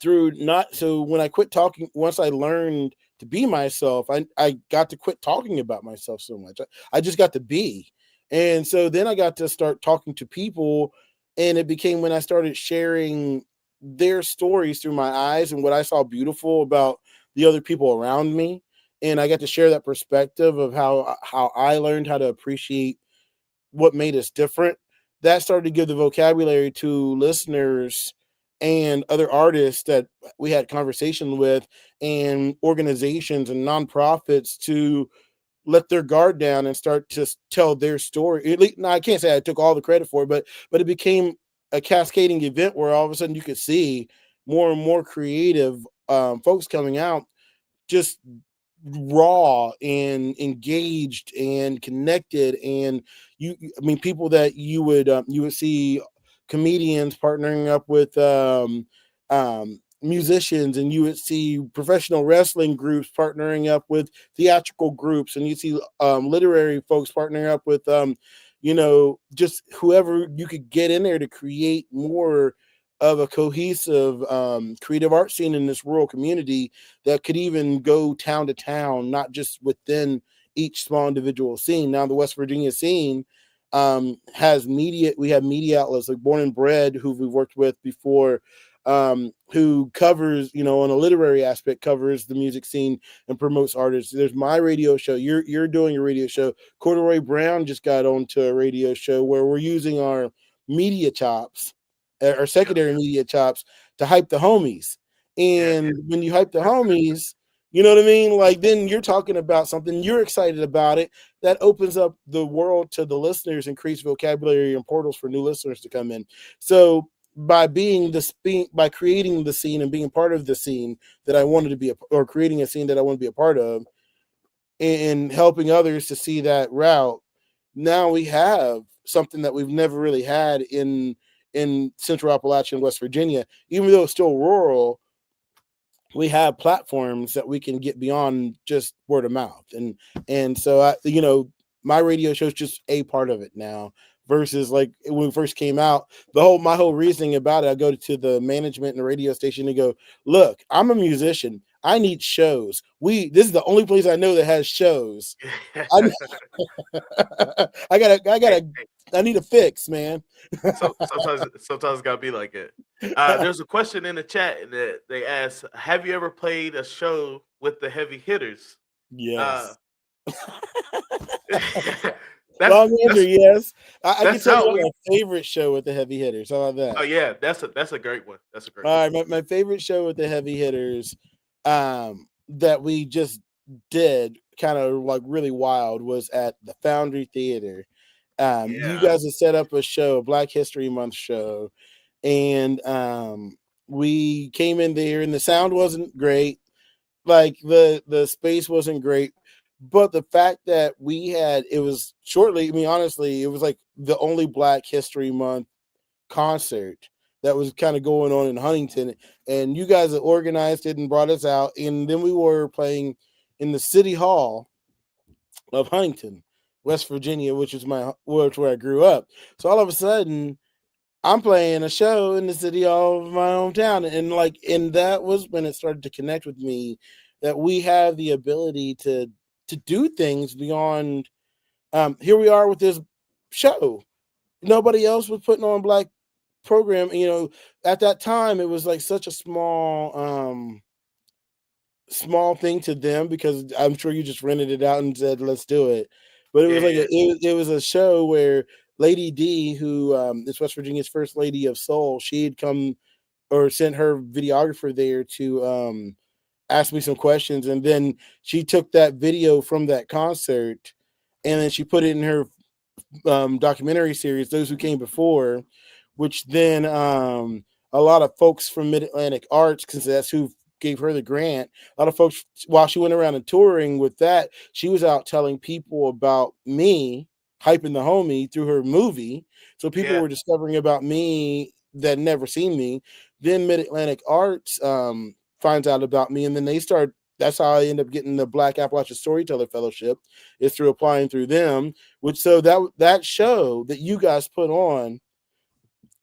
Speaker 2: when I quit talking, once I learned to be myself, I got to quit talking about myself so much. I just got to be. And so then I got to start talking to people, and it became when I started sharing their stories through my eyes and what I saw beautiful about the other people around me. And I got to share that perspective of how I learned how to appreciate what made us different. That started to give the vocabulary to listeners and other artists that we had conversation with, and organizations and nonprofits, to let their guard down and start to tell their story. At least, now, I can't say I took all the credit for it, but it became a cascading event where all of a sudden you could see more and more creative folks coming out, just raw and engaged and connected. And I mean, people that you would see comedians partnering up with musicians, and you would see professional wrestling groups partnering up with theatrical groups, and you see literary folks partnering up with just whoever you could get in there to create more of a cohesive creative art scene in this rural community that could even go town to town, not just within each small individual scene. Now, the West Virginia scene has media. We have media outlets like Born and Bred, who we've worked with before, who covers, on a literary aspect, covers the music scene and promotes artists. There's my radio show. You're doing a radio show. Corduroy Brown just got onto a radio show where we're using our media chops, our
Speaker 1: Yep.
Speaker 2: secondary media chops, to hype the homies.
Speaker 1: Yeah.
Speaker 2: And when you hype the homies, you know what I mean? Like, then you're talking about something, you're excited about it. That opens up the world to the listeners and creates vocabulary and portals for new listeners to come in. So by creating the scene and being part of the scene that I wanted to be, or creating a scene that I want to be a part of, and helping others to see that route, now we have something that we've never really had in Central Appalachia and West Virginia. Even though it's still rural, we have platforms that we can get beyond just word of mouth. And so my radio show is just a part of it now, versus like when it first came out. My whole reasoning about it, I go to the management and the radio station and go, look, I'm a musician, I need shows. This is the only place I know that has shows. I,
Speaker 1: Hey, hey,
Speaker 2: I need a fix, man.
Speaker 1: sometimes it's gotta be like it. There's a question in the chat that they ask: have you ever played a show with the heavy hitters? Uh,
Speaker 2: Yes.
Speaker 1: that's
Speaker 2: Long answer,
Speaker 1: that's
Speaker 2: yes. I can
Speaker 1: that's
Speaker 2: tell you
Speaker 1: how
Speaker 2: about
Speaker 1: we.
Speaker 2: my favorite show with the heavy hitters. How about
Speaker 1: Oh
Speaker 2: that?
Speaker 1: yeah, that's a great one. That's a great one.
Speaker 2: All right, my favorite show with the heavy hitters, that we just did, kind of like really wild, was at the Foundry Theater. You
Speaker 1: Yeah,
Speaker 2: guys have set up a show, a Black History Month show, and we came in there, and the sound wasn't great, like the space wasn't great, but the fact that it was shortly, I mean, honestly, it was like the only Black History Month concert that was kind of going on in Huntington, and you guys had organized it and brought us out, and then we were playing in the city hall of Huntington, West Virginia, which where I grew up. So all of a sudden, I'm playing a show in the city of my hometown, and that was when it started to connect with me, that we have the ability to do things beyond. Here we are with this show. Nobody else was putting on Black program. At that time, it was like such a small thing to them, because I'm sure you just rented it out and said, let's do it. but it was
Speaker 1: Yeah,
Speaker 2: like
Speaker 1: yeah,
Speaker 2: it was a show where Lady D, who is West Virginia's first lady of soul, she had come or sent her videographer there to ask me some questions, and then she took that video from that concert, and then she put it in her documentary series, Those Who Came Before, which then a lot of folks from Mid Atlantic Arts, because that's who gave her the grant. A lot of folks, while she went around and touring with that, she was out telling people about me, hyping the homie through her movie. So people
Speaker 1: yeah,
Speaker 2: were discovering about me that never seen me. Then Mid Atlantic Arts finds out about me, and then they start. That's how I end up getting the Black Appalachian Storyteller Fellowship, is through applying through them. Which so that show that you guys put on,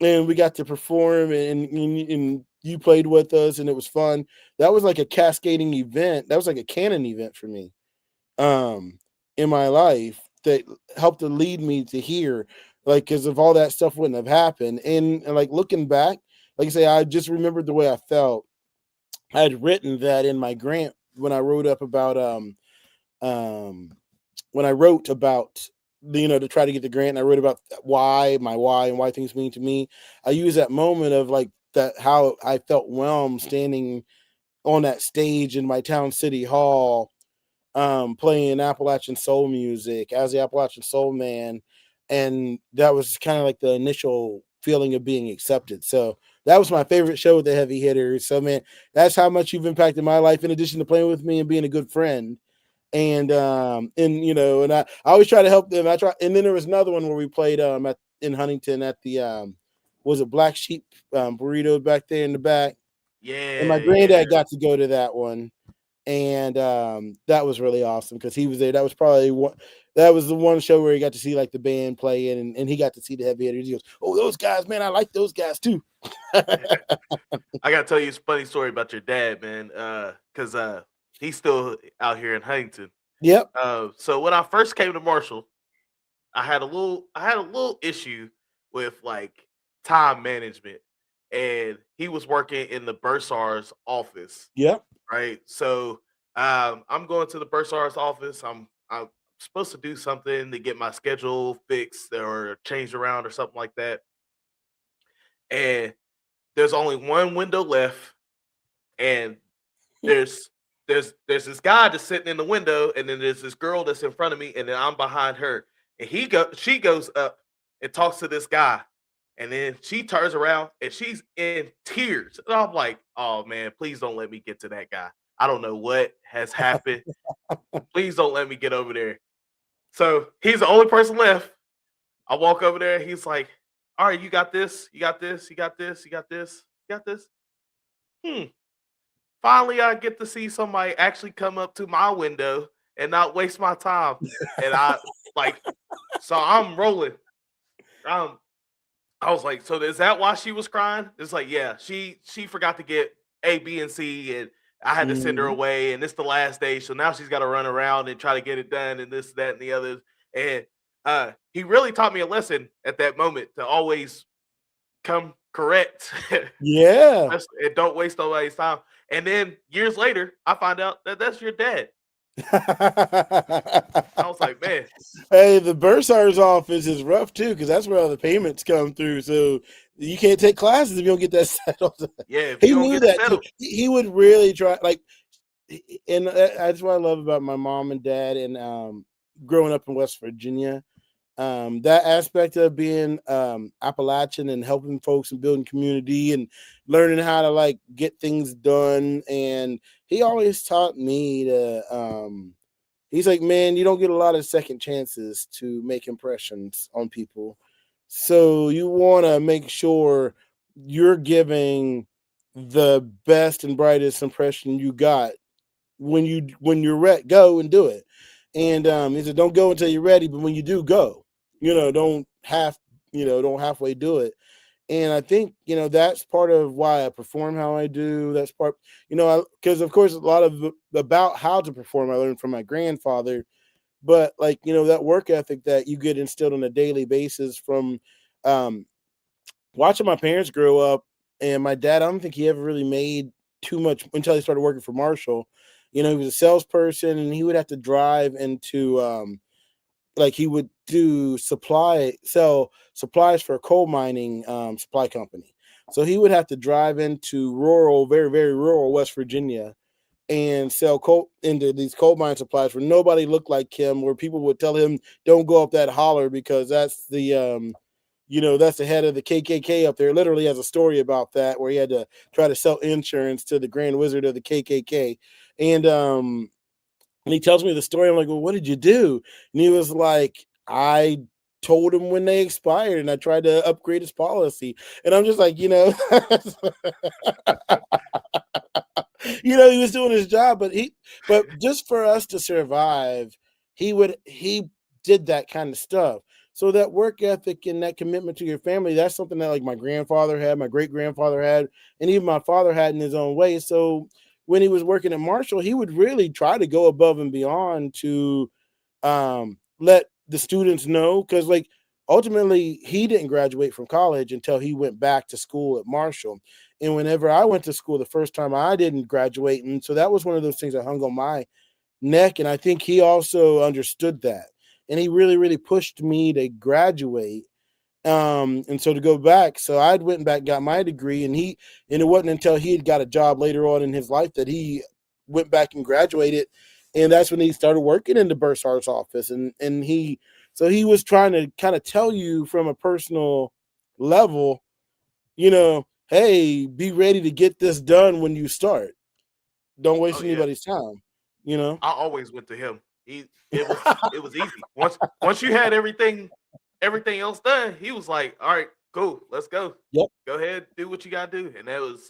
Speaker 2: and we got to perform, and you played with us, and it was fun. That was like a cascading event. That was like a canon event for me, um, in my life that helped to lead me to here. Like, because if all that stuff wouldn't have happened, and like looking back, like I say, I just remembered the way I felt. I had written that in my grant when I wrote up about um when I wrote about to try to get the grant, and I wrote about why and why things mean to me. I use that moment of like that how I felt whelmed standing on that stage in my town city hall, playing Appalachian soul music as the Appalachian soul man, and that was kind of like the initial feeling of being accepted. So that was my favorite show with the heavy hitters. So man, that's how much you've impacted my life. In addition to playing with me and being a good friend, and I always try to help them. I try, and then there was another one where we played in Huntington at the was it Black Sheep Burrito back there in the back, and my
Speaker 1: yeah,
Speaker 2: granddad
Speaker 1: yeah.
Speaker 2: got to go to that one, and that was really awesome because he was there. That was probably one. That was the one show where he got to see like the band play, and he got to see the heavy hitters. He goes, "Oh, those guys, man, I like those guys too."
Speaker 1: I gotta tell you a funny story about your dad, man. Cause he's still out here in Huntington.
Speaker 2: Yep.
Speaker 1: So when I first came to Marshall, I had a little issue with like time management, and he was working in the bursar's office,
Speaker 2: Yep.
Speaker 1: right? So I'm going to the bursar's office. I'm supposed to do something to get my schedule fixed or changed around or something like that, and there's only one window left, and there's there's this guy that's sitting in the window, and then there's this girl that's in front of me, and then I'm behind her. And she goes up and talks to this guy, and then she turns around and she's in tears. And I'm like, oh man, please don't let me get to that guy. I don't know what has happened. Please don't let me get over there. So he's the only person left. I walk over there. He's like, all right, you got this, you got this, you got this, you got this, you got this. Hmm. Finally, I get to see somebody actually come up to my window and not waste my time. And I like, so I'm rolling. Um, I was like, so is that why she was crying? It's like, yeah, she forgot to get A, B, and C, and I had to send her
Speaker 2: Mhm.
Speaker 1: away, and it's the last day, so now she's got to run around and try to get it done, and this, that, and the other. And he really taught me a lesson at that moment to always come correct.
Speaker 2: Yeah.
Speaker 1: And don't waste nobody's time. And then years later, I find out that that's your dad. I was like, man,
Speaker 2: Hey, the bursar's office is rough too because that's where all the payments come through. So you can't take classes if you don't get that settled.
Speaker 1: yeah, if you
Speaker 2: He
Speaker 1: don't
Speaker 2: knew
Speaker 1: get it
Speaker 2: that too.
Speaker 1: settled,
Speaker 2: He would really try, like, and that's what I love about my mom and dad and growing up in West Virginia. That aspect of being Appalachian and helping folks and building community and learning how to like get things done. And he always taught me to he's like, man, you don't get a lot of second chances to make impressions on people. So you want to make sure you're giving the best and brightest impression you got when you're ready, go and do it. And he said, don't go until you're ready, but when you do, go. Don't halfway do it. And I think that's part of why I perform how I do. That's part, because of course a lot of about how to perform I learned from my grandfather, but like that work ethic that you get instilled on a daily basis from um, watching my parents grow up, and my dad, I don't think he ever really made too much until he started working for Marshall. He was a salesperson, and he would have to drive into like he would sell supplies for a coal mining supply company. So he would have to drive into rural, very, very rural West Virginia and sell coal into these coal mine supplies where nobody looked like him, where people would tell him, don't go up that holler because that's the that's the head of the KKK up there. Literally has a story about that where he had to try to sell insurance to the Grand Wizard of the KKK. And he tells me the story. I'm like, well, what did you do? And he was like, I told him when they expired and I tried to upgrade his policy. And I'm just like, he was doing his job, but just for us to survive, he did that kind of stuff. So that work ethic and that commitment to your family, that's something that like my grandfather had, my great grandfather had, and even my father had in his own way. So when he was working at Marshall, he would really try to go above and beyond to let the students know, because like ultimately he didn't graduate from college until he went back to school at Marshall. And whenever I went to school the first time, I didn't graduate. And so that was one of those things that hung on my neck. And I think he also understood that. And he really, really pushed me to graduate. And so to go back, so I went back, got my degree, and it wasn't until he had got a job later on in his life that he went back and graduated. And that's when he started working in the Bursar's office. And he was trying to kind of tell you from a personal level, hey, be ready to get this done when you start. Don't waste anybody's time.
Speaker 1: I always went to him. It was easy. Once you had everything else done, he was like, all right, cool, let's go.
Speaker 2: Yep.
Speaker 1: Go ahead, do what you gotta do. And that was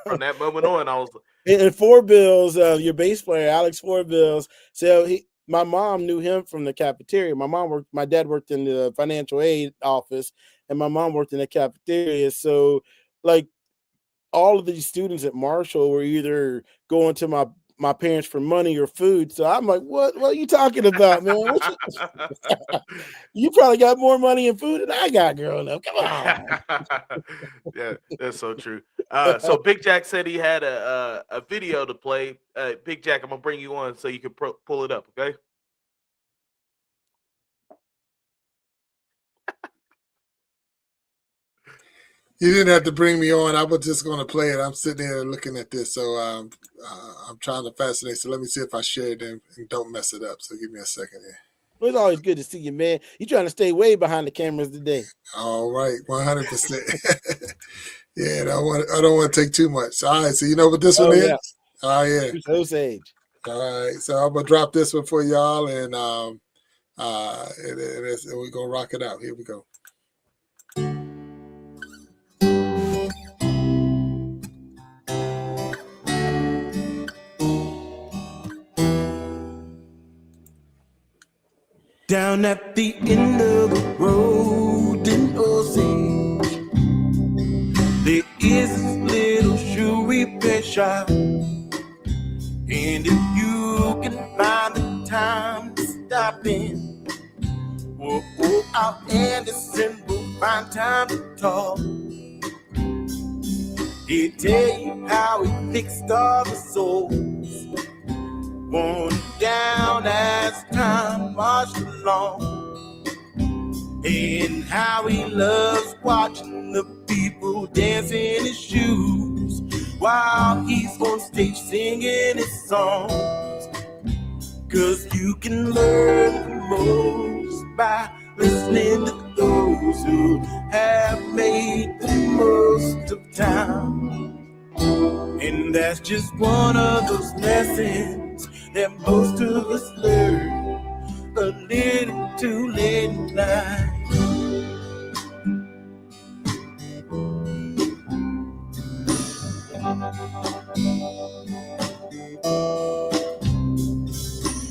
Speaker 1: from that moment on, I was
Speaker 2: and Four Bills, your bass player, Alex Four Bills. So my mom knew him from the cafeteria. My dad worked in the financial aid office, and my mom worked in the cafeteria. So like all of these students at Marshall were either going to my parents for money or food. So I'm like, what are you talking about, man? You probably got more money and food than I got growing up. Come on.
Speaker 1: Yeah, that's so true. So Big Jack said he had a video to play. Big Jack, I'm gonna bring you on so you can pull it up, okay?
Speaker 4: You didn't have to bring me on. I was just going to play it. I'm sitting here looking at this, so I'm trying to fascinate. So let me see if I share it and don't mess it up. So give me a second here.
Speaker 2: Well, it's always good to see you, man. You trying to stay way behind the cameras today.
Speaker 4: All right, 100%. Yeah, I don't want to take too much. All right, so you know what this one is?
Speaker 2: Yeah.
Speaker 4: Oh, yeah.
Speaker 2: So sage.
Speaker 4: All right, so I'm going to drop this one for y'all, and we're going to rock it out. Here we go.
Speaker 3: Down at the end of the road in Osage, there is this little shoe repair shop. And if you can find the time to stop in, we'll go out and we'll find time to talk. He'll tell you how he fixed all the souls, worn down as time marched along, and how he loves watching the people dance in his shoes while he's on stage singing his songs. 'Cause you can learn the most by listening to those who have made the most of time. And that's just one of those lessons that most of us learn a little too late at night.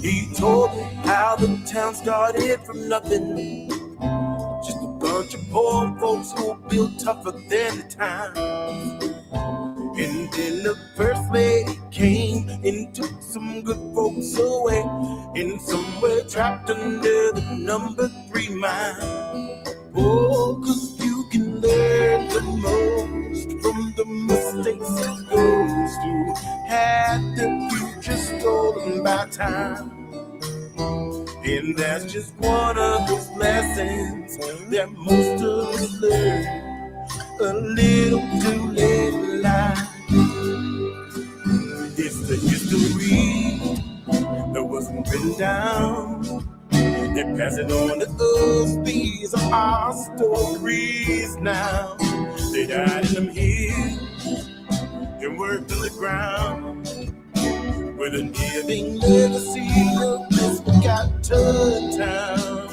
Speaker 3: He told me how the town started from nothing, just a bunch of poor folks who built tougher than the time. And then the first lady came and took some good folks away, and some were trapped under the number 3 mile. Oh, 'cause you can learn the most from the mistakes of those who had the future stolen by time. And that's just one of those lessons that most of us learn a little too late in life. It's the history that wasn't written down. They pass it on to us. These are our stories now. They died in them hills and worked on the ground with a living legacy of this forgotten town.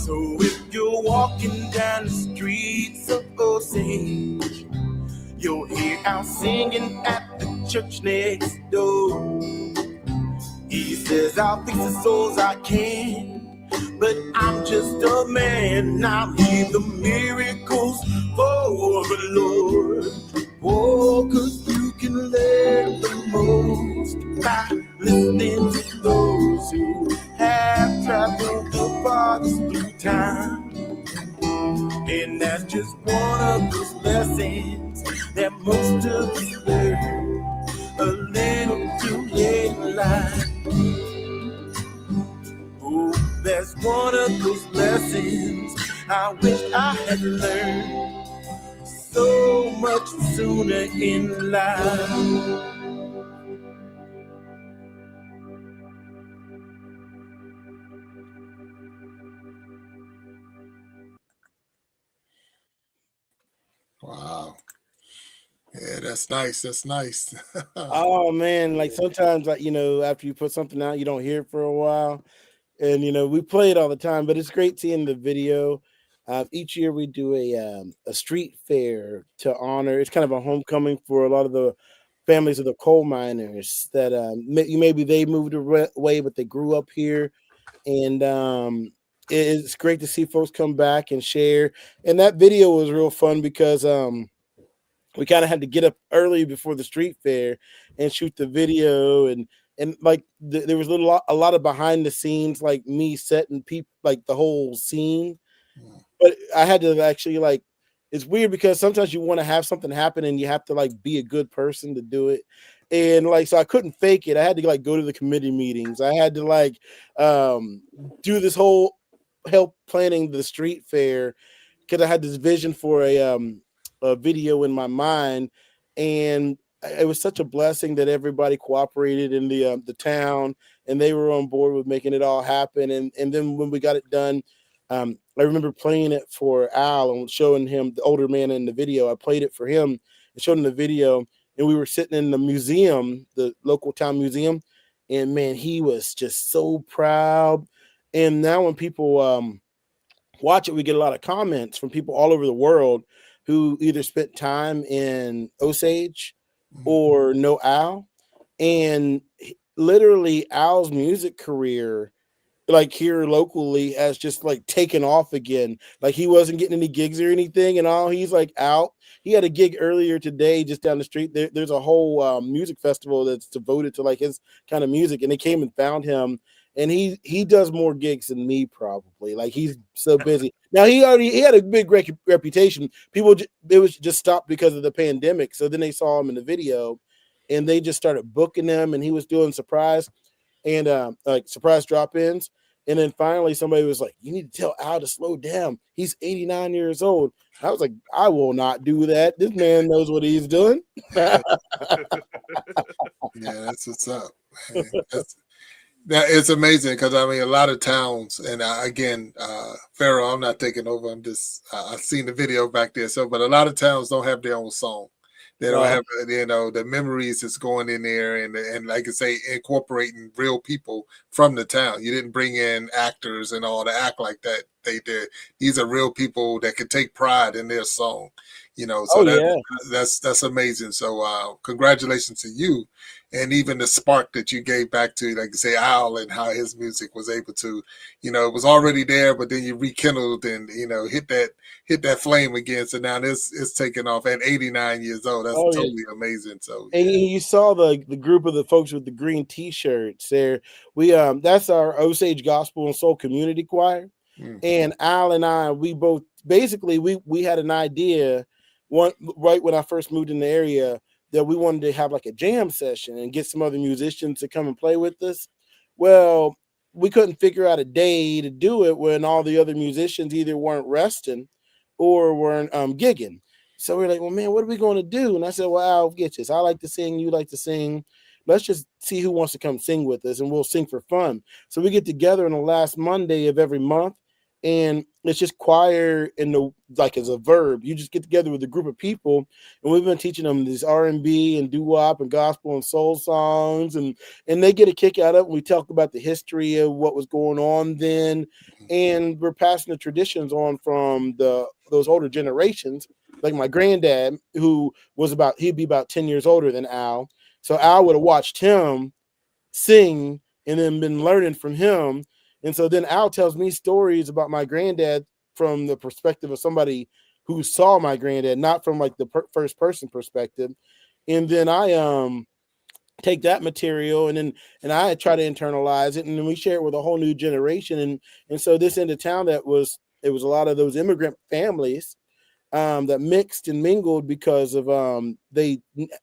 Speaker 3: So if you're walking down the streets of Osage, you'll hear out singing at the church next door. He says, I'll fix the souls I can, but I'm just a man. I'll leave the miracles for the Lord. Oh, 'cause you can learn the most by listening to those who have traveled the farthest through time. And that's just one of those lessons that most of us learn a little too late in life. Oh, that's one of those lessons I wish I had learned so much sooner in life.
Speaker 4: Wow. Yeah, that's nice. That's nice.
Speaker 2: Oh man, like sometimes, like after you put something out, you don't hear it for a while, and we play it all the time. But it's great seeing the video. Each year we do a street fair to honor. It's kind of a homecoming for a lot of the families of the coal miners that maybe they moved away, but they grew up here, and it's great to see folks come back and share. And that video was real fun because we kind of had to get up early before the street fair and shoot the video, and like there was a lot of behind the scenes, like me setting people, like the whole scene. But I had to actually, like, it's weird because sometimes you want to have something happen and you have to like be a good person to do it. And like, so I couldn't fake it. I had to like go to the committee meetings. I had to like do this whole help planning the street fair because I had this vision for a video in my mind, and it was such a blessing that everybody cooperated in the town, and they were on board with making it all happen. And then when we got it done, I remember playing it for Al and showing him, the older man in the video. I played it for him and showed him the video, and we were sitting in the museum, the local town museum, and man, he was just so proud. And now when people watch it, we get a lot of comments from people all over the world who either spent time in Osage or know Al. And literally Al's music career, like here locally, has just like taken off again. Like he wasn't getting any gigs or anything, and all he's like out. He had a gig earlier today just down the street. There's a whole music festival that's devoted to like his kind of music, and they came and found him. And he does more gigs than me probably. Like he's so busy now. He had a big reputation. People it was just stopped because of the pandemic. So then they saw him in the video, and they just started booking him. And he was doing surprise and like surprise drop-ins. And then finally somebody was like, you need to tell Al to slow down. He's 89 years old. I was like, I will not do that. This man knows what he's doing.
Speaker 4: Yeah, that's what's up. Man. It's amazing because I mean a lot of towns, and again, Pharaoh, I'm not taking over. I'm just I've seen the video back there. So, but a lot of towns don't have their own song. They don't have the memories that's going in there, and like I say, incorporating real people from the town. You didn't bring in actors and all to act like that. They did. These are real people that can take pride in their song. So that's amazing. So congratulations to you, and even the spark that you gave back to, like you say, Al, and how his music was able to, it was already there, but then you rekindled and hit that flame again. So now it's taking off at 89 years old. That's totally amazing. So
Speaker 2: and you saw the group of the folks with the green T-shirts there. We that's our Osage Gospel and Soul Community Choir, and Al and I, we both basically we had an idea one right when I first moved in the area that we wanted to have like a jam session and get some other musicians to come and play with us. Well, we couldn't figure out a day to do it when all the other musicians either weren't resting or weren't gigging. So we're like, well, man, what are we going to do? And I said, well, I'll get this. I like to sing. You like to sing. Let's just see who wants to come sing with us, and we'll sing for fun. So we get together on the last Monday of every month, and it's just choir in the like as a verb. You just get together with a group of people, and we've been teaching them this R&B and doo-wop and gospel and soul songs, and they get a kick out of it. We talk about the history of what was going on then, and we're passing the traditions on from those older generations. Like my granddad, who was he'd be about 10 years older than Al. So Al would have watched him sing and then been learning from him. And so then Al tells me stories about my granddad from the perspective of somebody who saw my granddad, not from like the first person perspective. And then I take that material and I try to internalize it, and then we share it with a whole new generation. And so this end of town it was a lot of those immigrant families that mixed and mingled because of they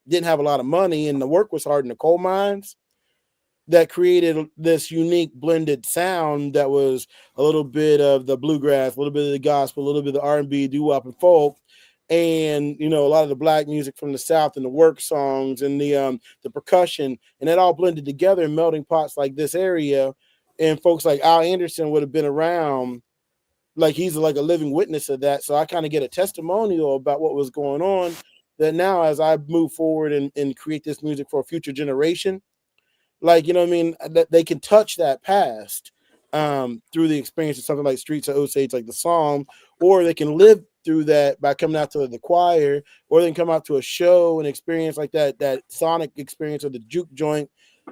Speaker 2: didn't have a lot of money and the work was hard in the coal mines, that created this unique blended sound that was a little bit of the bluegrass, a little bit of the gospel, a little bit of the R&B, doo-wop, and folk, and a lot of the black music from the South and the work songs and the percussion, and it all blended together in melting pots like this area. And folks like Al Anderson would have been around, like he's like a living witness of that. So I kind of get a testimonial about what was going on. That now, as I move forward and create this music for a future generation, like what I mean, that they can touch that past through the experience of something like Streets of Osage, like the song, or they can live through that by coming out to the choir, or they can come out to a show and experience like that sonic experience of the juke joint.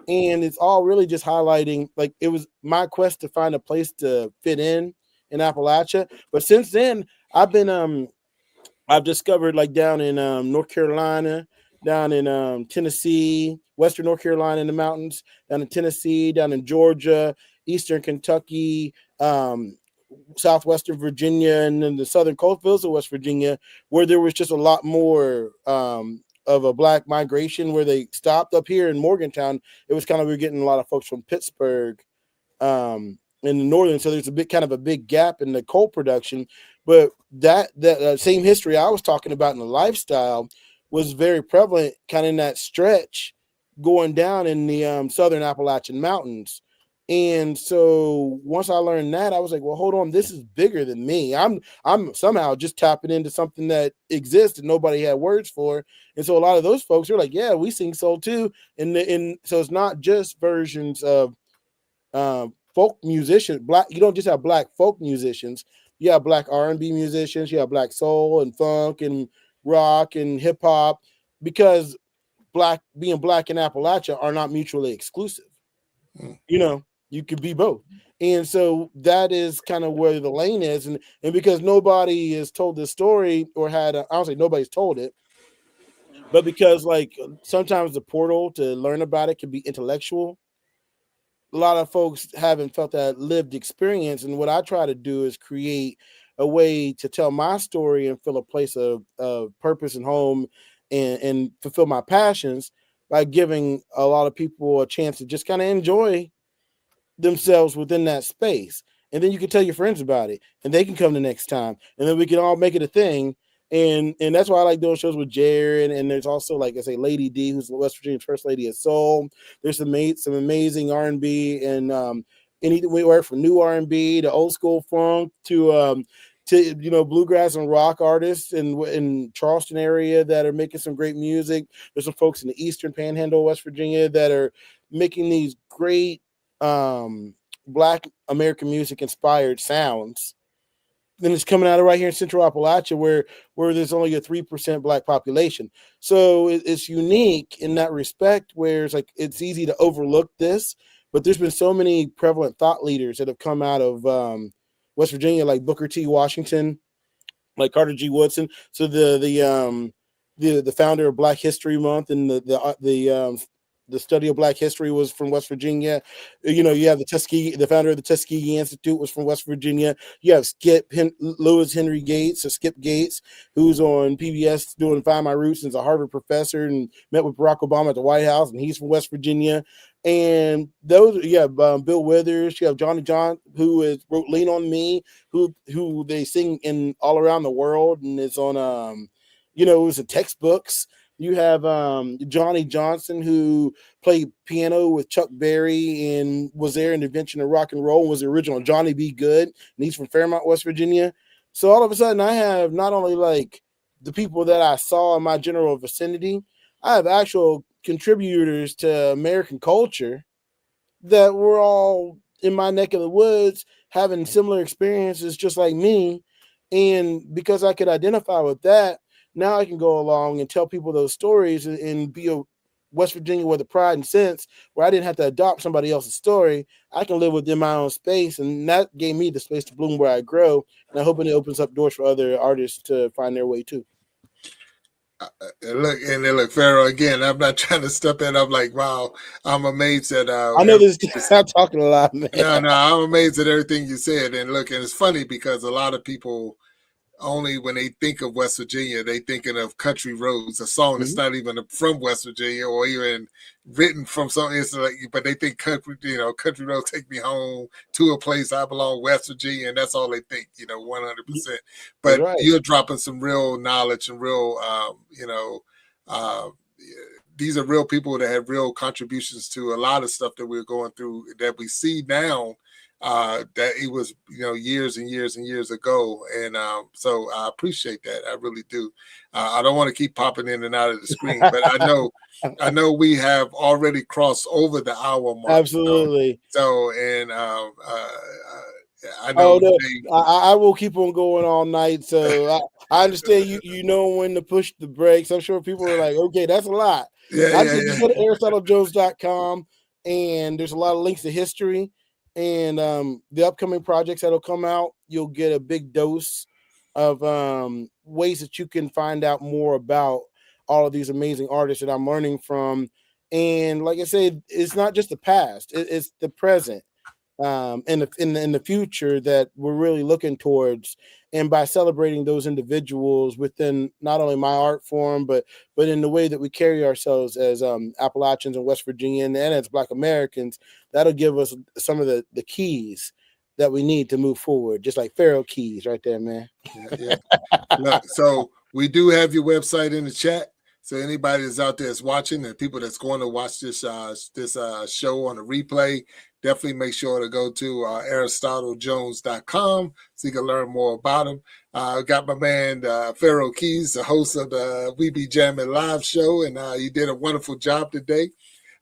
Speaker 2: And it's all really just highlighting, like, it was my quest to find a place to fit in Appalachia. But since then, I've discovered, like, down in North Carolina, down in Tennessee, Western North Carolina in the mountains, down in Tennessee, down in Georgia, Eastern Kentucky, Southwestern Virginia, and then the southern coastal of West Virginia, where there was just a lot more of a black migration, where they stopped. Up here in Morgantown, it was kind of, we were getting a lot of folks from Pittsburgh in the northern, so there's a big gap in the coal production. But that same history I was talking about in the lifestyle was very prevalent kind of in that stretch going down in the southern Appalachian Mountains. And so once I learned that, I was like, well, hold on, this is bigger than me. I'm somehow just tapping into something that exists and nobody had words for. And so a lot of those folks are like, yeah, we sing soul too. And so it's not just versions of folk musicians. Black, you don't just have black folk musicians. You have black R&B musicians. You have black soul and funk and rock and hip hop, because being black in Appalachia are not mutually exclusive. You could be both. And so that is kind of where the lane is. And because nobody has told this story, or I don't say nobody's told it, but because, like, sometimes the portal to learn about it can be intellectual. A lot of folks haven't felt that lived experience. And what I try to do is create a way to tell my story and feel a place of purpose and home, and fulfill my passions by giving a lot of people a chance to just kind of enjoy themselves within that space. And then you can tell your friends about it, and they can come the next time, and then we can all make it a thing. And that's why I like doing shows with Jared. And there's also, like I say, Lady D, who's West Virginia's first lady of soul. There's some amazing R&B, and anywhere from new R&B to old school funk to bluegrass and rock artists in Charleston area that are making some great music. There's some folks in the Eastern Panhandle, West Virginia, that are making these great Black American music inspired sounds. Then it's coming out of right here in Central Appalachia, where there's only a 3% Black population. So it's unique in that respect, where it's like, it's easy to overlook this, but there's been so many prevalent thought leaders that have come out of West Virginia, like Booker T. Washington, like Carter G. Woodson. So the founder of Black History Month, and the the study of Black history was from West Virginia. You know, you have the founder of the Tuskegee Institute was from West Virginia. You have Lewis Henry Gates, or Skip Gates, who's on PBS doing Find My Roots, and is a Harvard professor and met with Barack Obama at the White House, and he's from West Virginia. And those, Bill Withers. You have Johnny John, who wrote "Lean on Me," who they sing in all around the world, and it's on it was in textbooks. You have Johnny Johnson, who played piano with Chuck Berry and was there in the invention of rock and roll, and was the original Johnny B. Good, and he's from Fairmont, West Virginia. So all of a sudden, I have not only like the people that I saw in my general vicinity, I have actual contributors to American culture that were all in my neck of the woods having similar experiences just like me. And because I could identify with that, now I can go along and tell people those stories and be a West Virginia with a pride and sense where I didn't have to adopt somebody else's story. I can live within my own space, and that gave me the space to bloom where I grow. And I hope it opens up doors for other artists to find their way too.
Speaker 4: Look, Pharaoh, again, I'm not trying to step in. I'm like, wow, I'm amazed at
Speaker 2: I know this I'm talking a lot, man.
Speaker 4: No, I'm amazed at everything you said. And look, and it's funny because a lot of people, only when they think of West Virginia, they thinking of Country Roads, a song that's not even from West Virginia or even written from something. It's like, but they think Country Roads take me home to a place I belong, West Virginia, and that's all they think, 100%. But right. You're dropping some real knowledge and real, these are real people that have real contributions to a lot of stuff that we're going through that we see now. That it was, years and years and years ago. And so I appreciate that. I really do. I don't want to keep popping in and out of the screen, but I know we have already crossed over the hour mark.
Speaker 2: Absolutely.
Speaker 4: I know.
Speaker 2: I will keep on going all night. So I understand you know when to push the brakes. I'm sure people are like, okay, that's a lot. Just go to AristotleJones.com, and there's a lot of links to history. And the upcoming projects that'll come out, you'll get a big dose of ways that you can find out more about all of these amazing artists that I'm learning from. And like I said, it's not just the past; it's the present, and in the future that we're really looking towards. And by celebrating those individuals within not only my art form, but in the way that we carry ourselves as Appalachians and West Virginians and as Black Americans, that'll give us some of the keys that we need to move forward, just like PharaohKeys right there, man.
Speaker 4: Yeah. Look, so we do have your website in the chat. So anybody that's out there that's watching, and people that's going to watch this show on the replay, definitely make sure to go to AristotleJones.com so you can learn more about him. I got my man PharaohKeys, the host of the We Be Jammin live show, and he did a wonderful job today.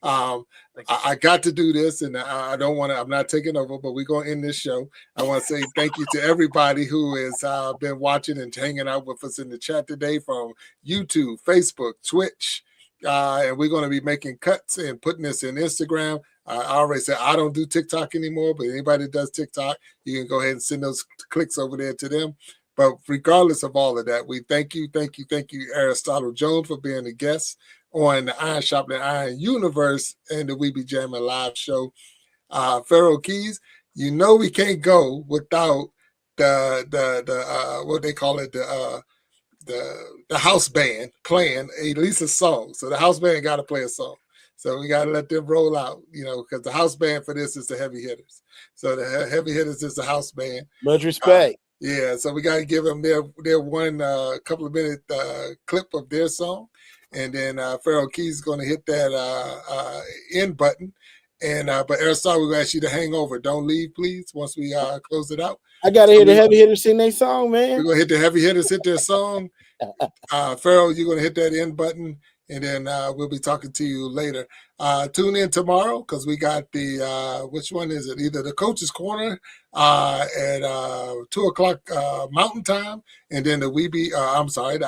Speaker 4: I got to do this, and I'm not taking over, but we're going to end this show. I want to say thank you to everybody who has been watching and hanging out with us in the chat today from YouTube, Facebook, Twitch, and we're going to be making cuts and putting this in Instagram. I already said I don't do TikTok anymore, but anybody that does TikTok, you can go ahead and send those clicks over there to them. But regardless of all of that, we thank you, Aristotle Jones, for being a guest on the Iron Sharpening Iron Universe and the We Be Jammin live show. PharaohKeys, we can't go without the what they call it, the house band playing at least a song. So the house band got to play a song. So we got to let them roll out, because the house band for this is the heavy hitters. So the heavy hitters is the house band.
Speaker 2: Much respect.
Speaker 4: So we got to give them their one couple of minute clip of their song. And then PharaohKeys is going to hit that end button. And but Aristotle, we're going to ask you to hang over. Don't leave, please, once we close it out.
Speaker 2: I got to hear the heavy hitters sing their song, man.
Speaker 4: We're going to hit the heavy hitters, hit their song. Pharaoh, you're going to hit that end button. And then we'll be talking to you later. Tune in tomorrow because we got the, which one is it? Either the Coach's Corner at 2 o'clock Mountain Time, and then the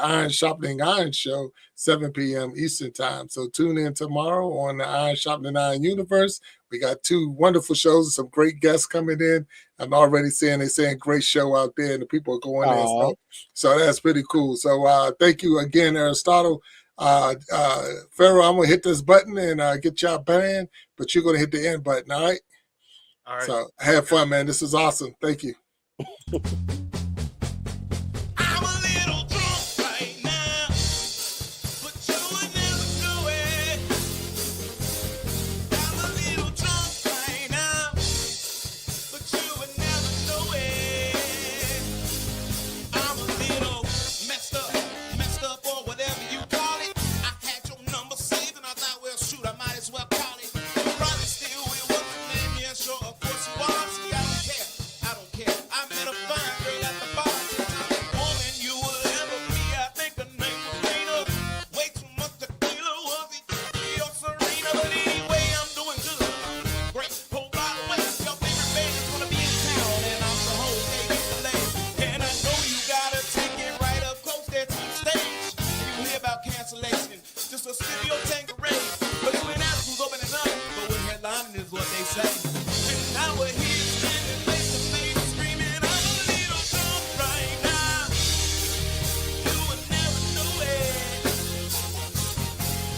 Speaker 4: Iron Sharpening Iron Show, 7 p.m. Eastern Time. So tune in tomorrow on the Iron Sharpening Iron Universe. We got 2 wonderful shows and some great guests coming in. I'm already saying they're saying great show out there, and the people are going there. So that's pretty cool. So thank you again, Aristotle. Pharaoh, I'm gonna hit this button and get y'all banned, but you're gonna hit the end button. All right.
Speaker 1: All right.
Speaker 4: So have fun, man. This is awesome. Thank you.
Speaker 3: I'm a little drunk right now, but you would never know it. I'm a little drunk right now, but you would never know it. I'm a little messed up, or whatever you call it. I had your number saved and I thought, well, shoot, I might as well call it. You probably still will. What's the name? Yeah, sure, of course you are. See, I don't care. I met a fine girl at the bar. Woman you will ever be. I think her name was Rena. Way too much tequila, was it? Or Serena, but anyway, I'm doing good. Great. Oh, by the way, your favorite band is gonna be in town, and I'm the whole day you play. And I know you gotta take it right up close there to the stage. You hear about cancellation, just a sip your Tanqueray. But you ain't ask who's opening up, but we're headlining is what they say. And now we're here standing face to face, screaming, I'm a little drunk right now. You would never know it.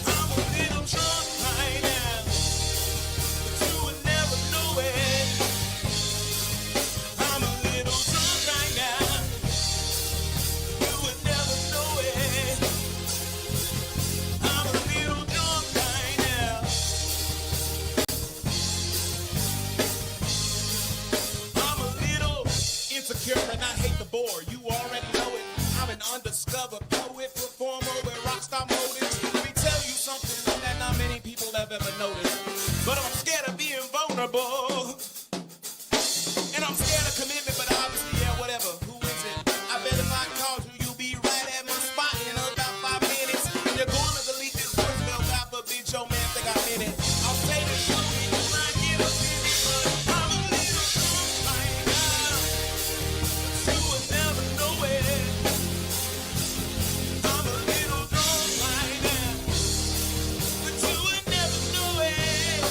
Speaker 3: I'm a little drunk right now, but you would never know it. I'm a little drunk right now. You would never know it. I'm a little drunk right now. I'm a little insecure and I hate the bore. You already know it. I'm an undiscovered poet, performer with rockstar motives. Let me tell you something that not many people have ever noticed. But I'm scared of being vulnerable. And I'm scared of commitment, but obviously, yeah, whatever. Who is it? I bet if I called you, you'll be right at my spot in about 5 minutes. And you're going to delete this voicemail, God forbid your man think I'm in it. I'll say this slowly when I get up in it, but I'm a little drunk right now. You would never know it. I'm a little drunk right now, but you would never know it.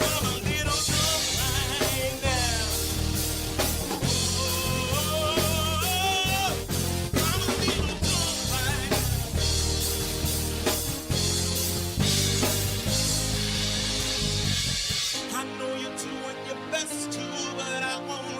Speaker 3: I'm a little drunk right now. Oh, I'm a little drunk right now. I know you're doing your best to, but I won't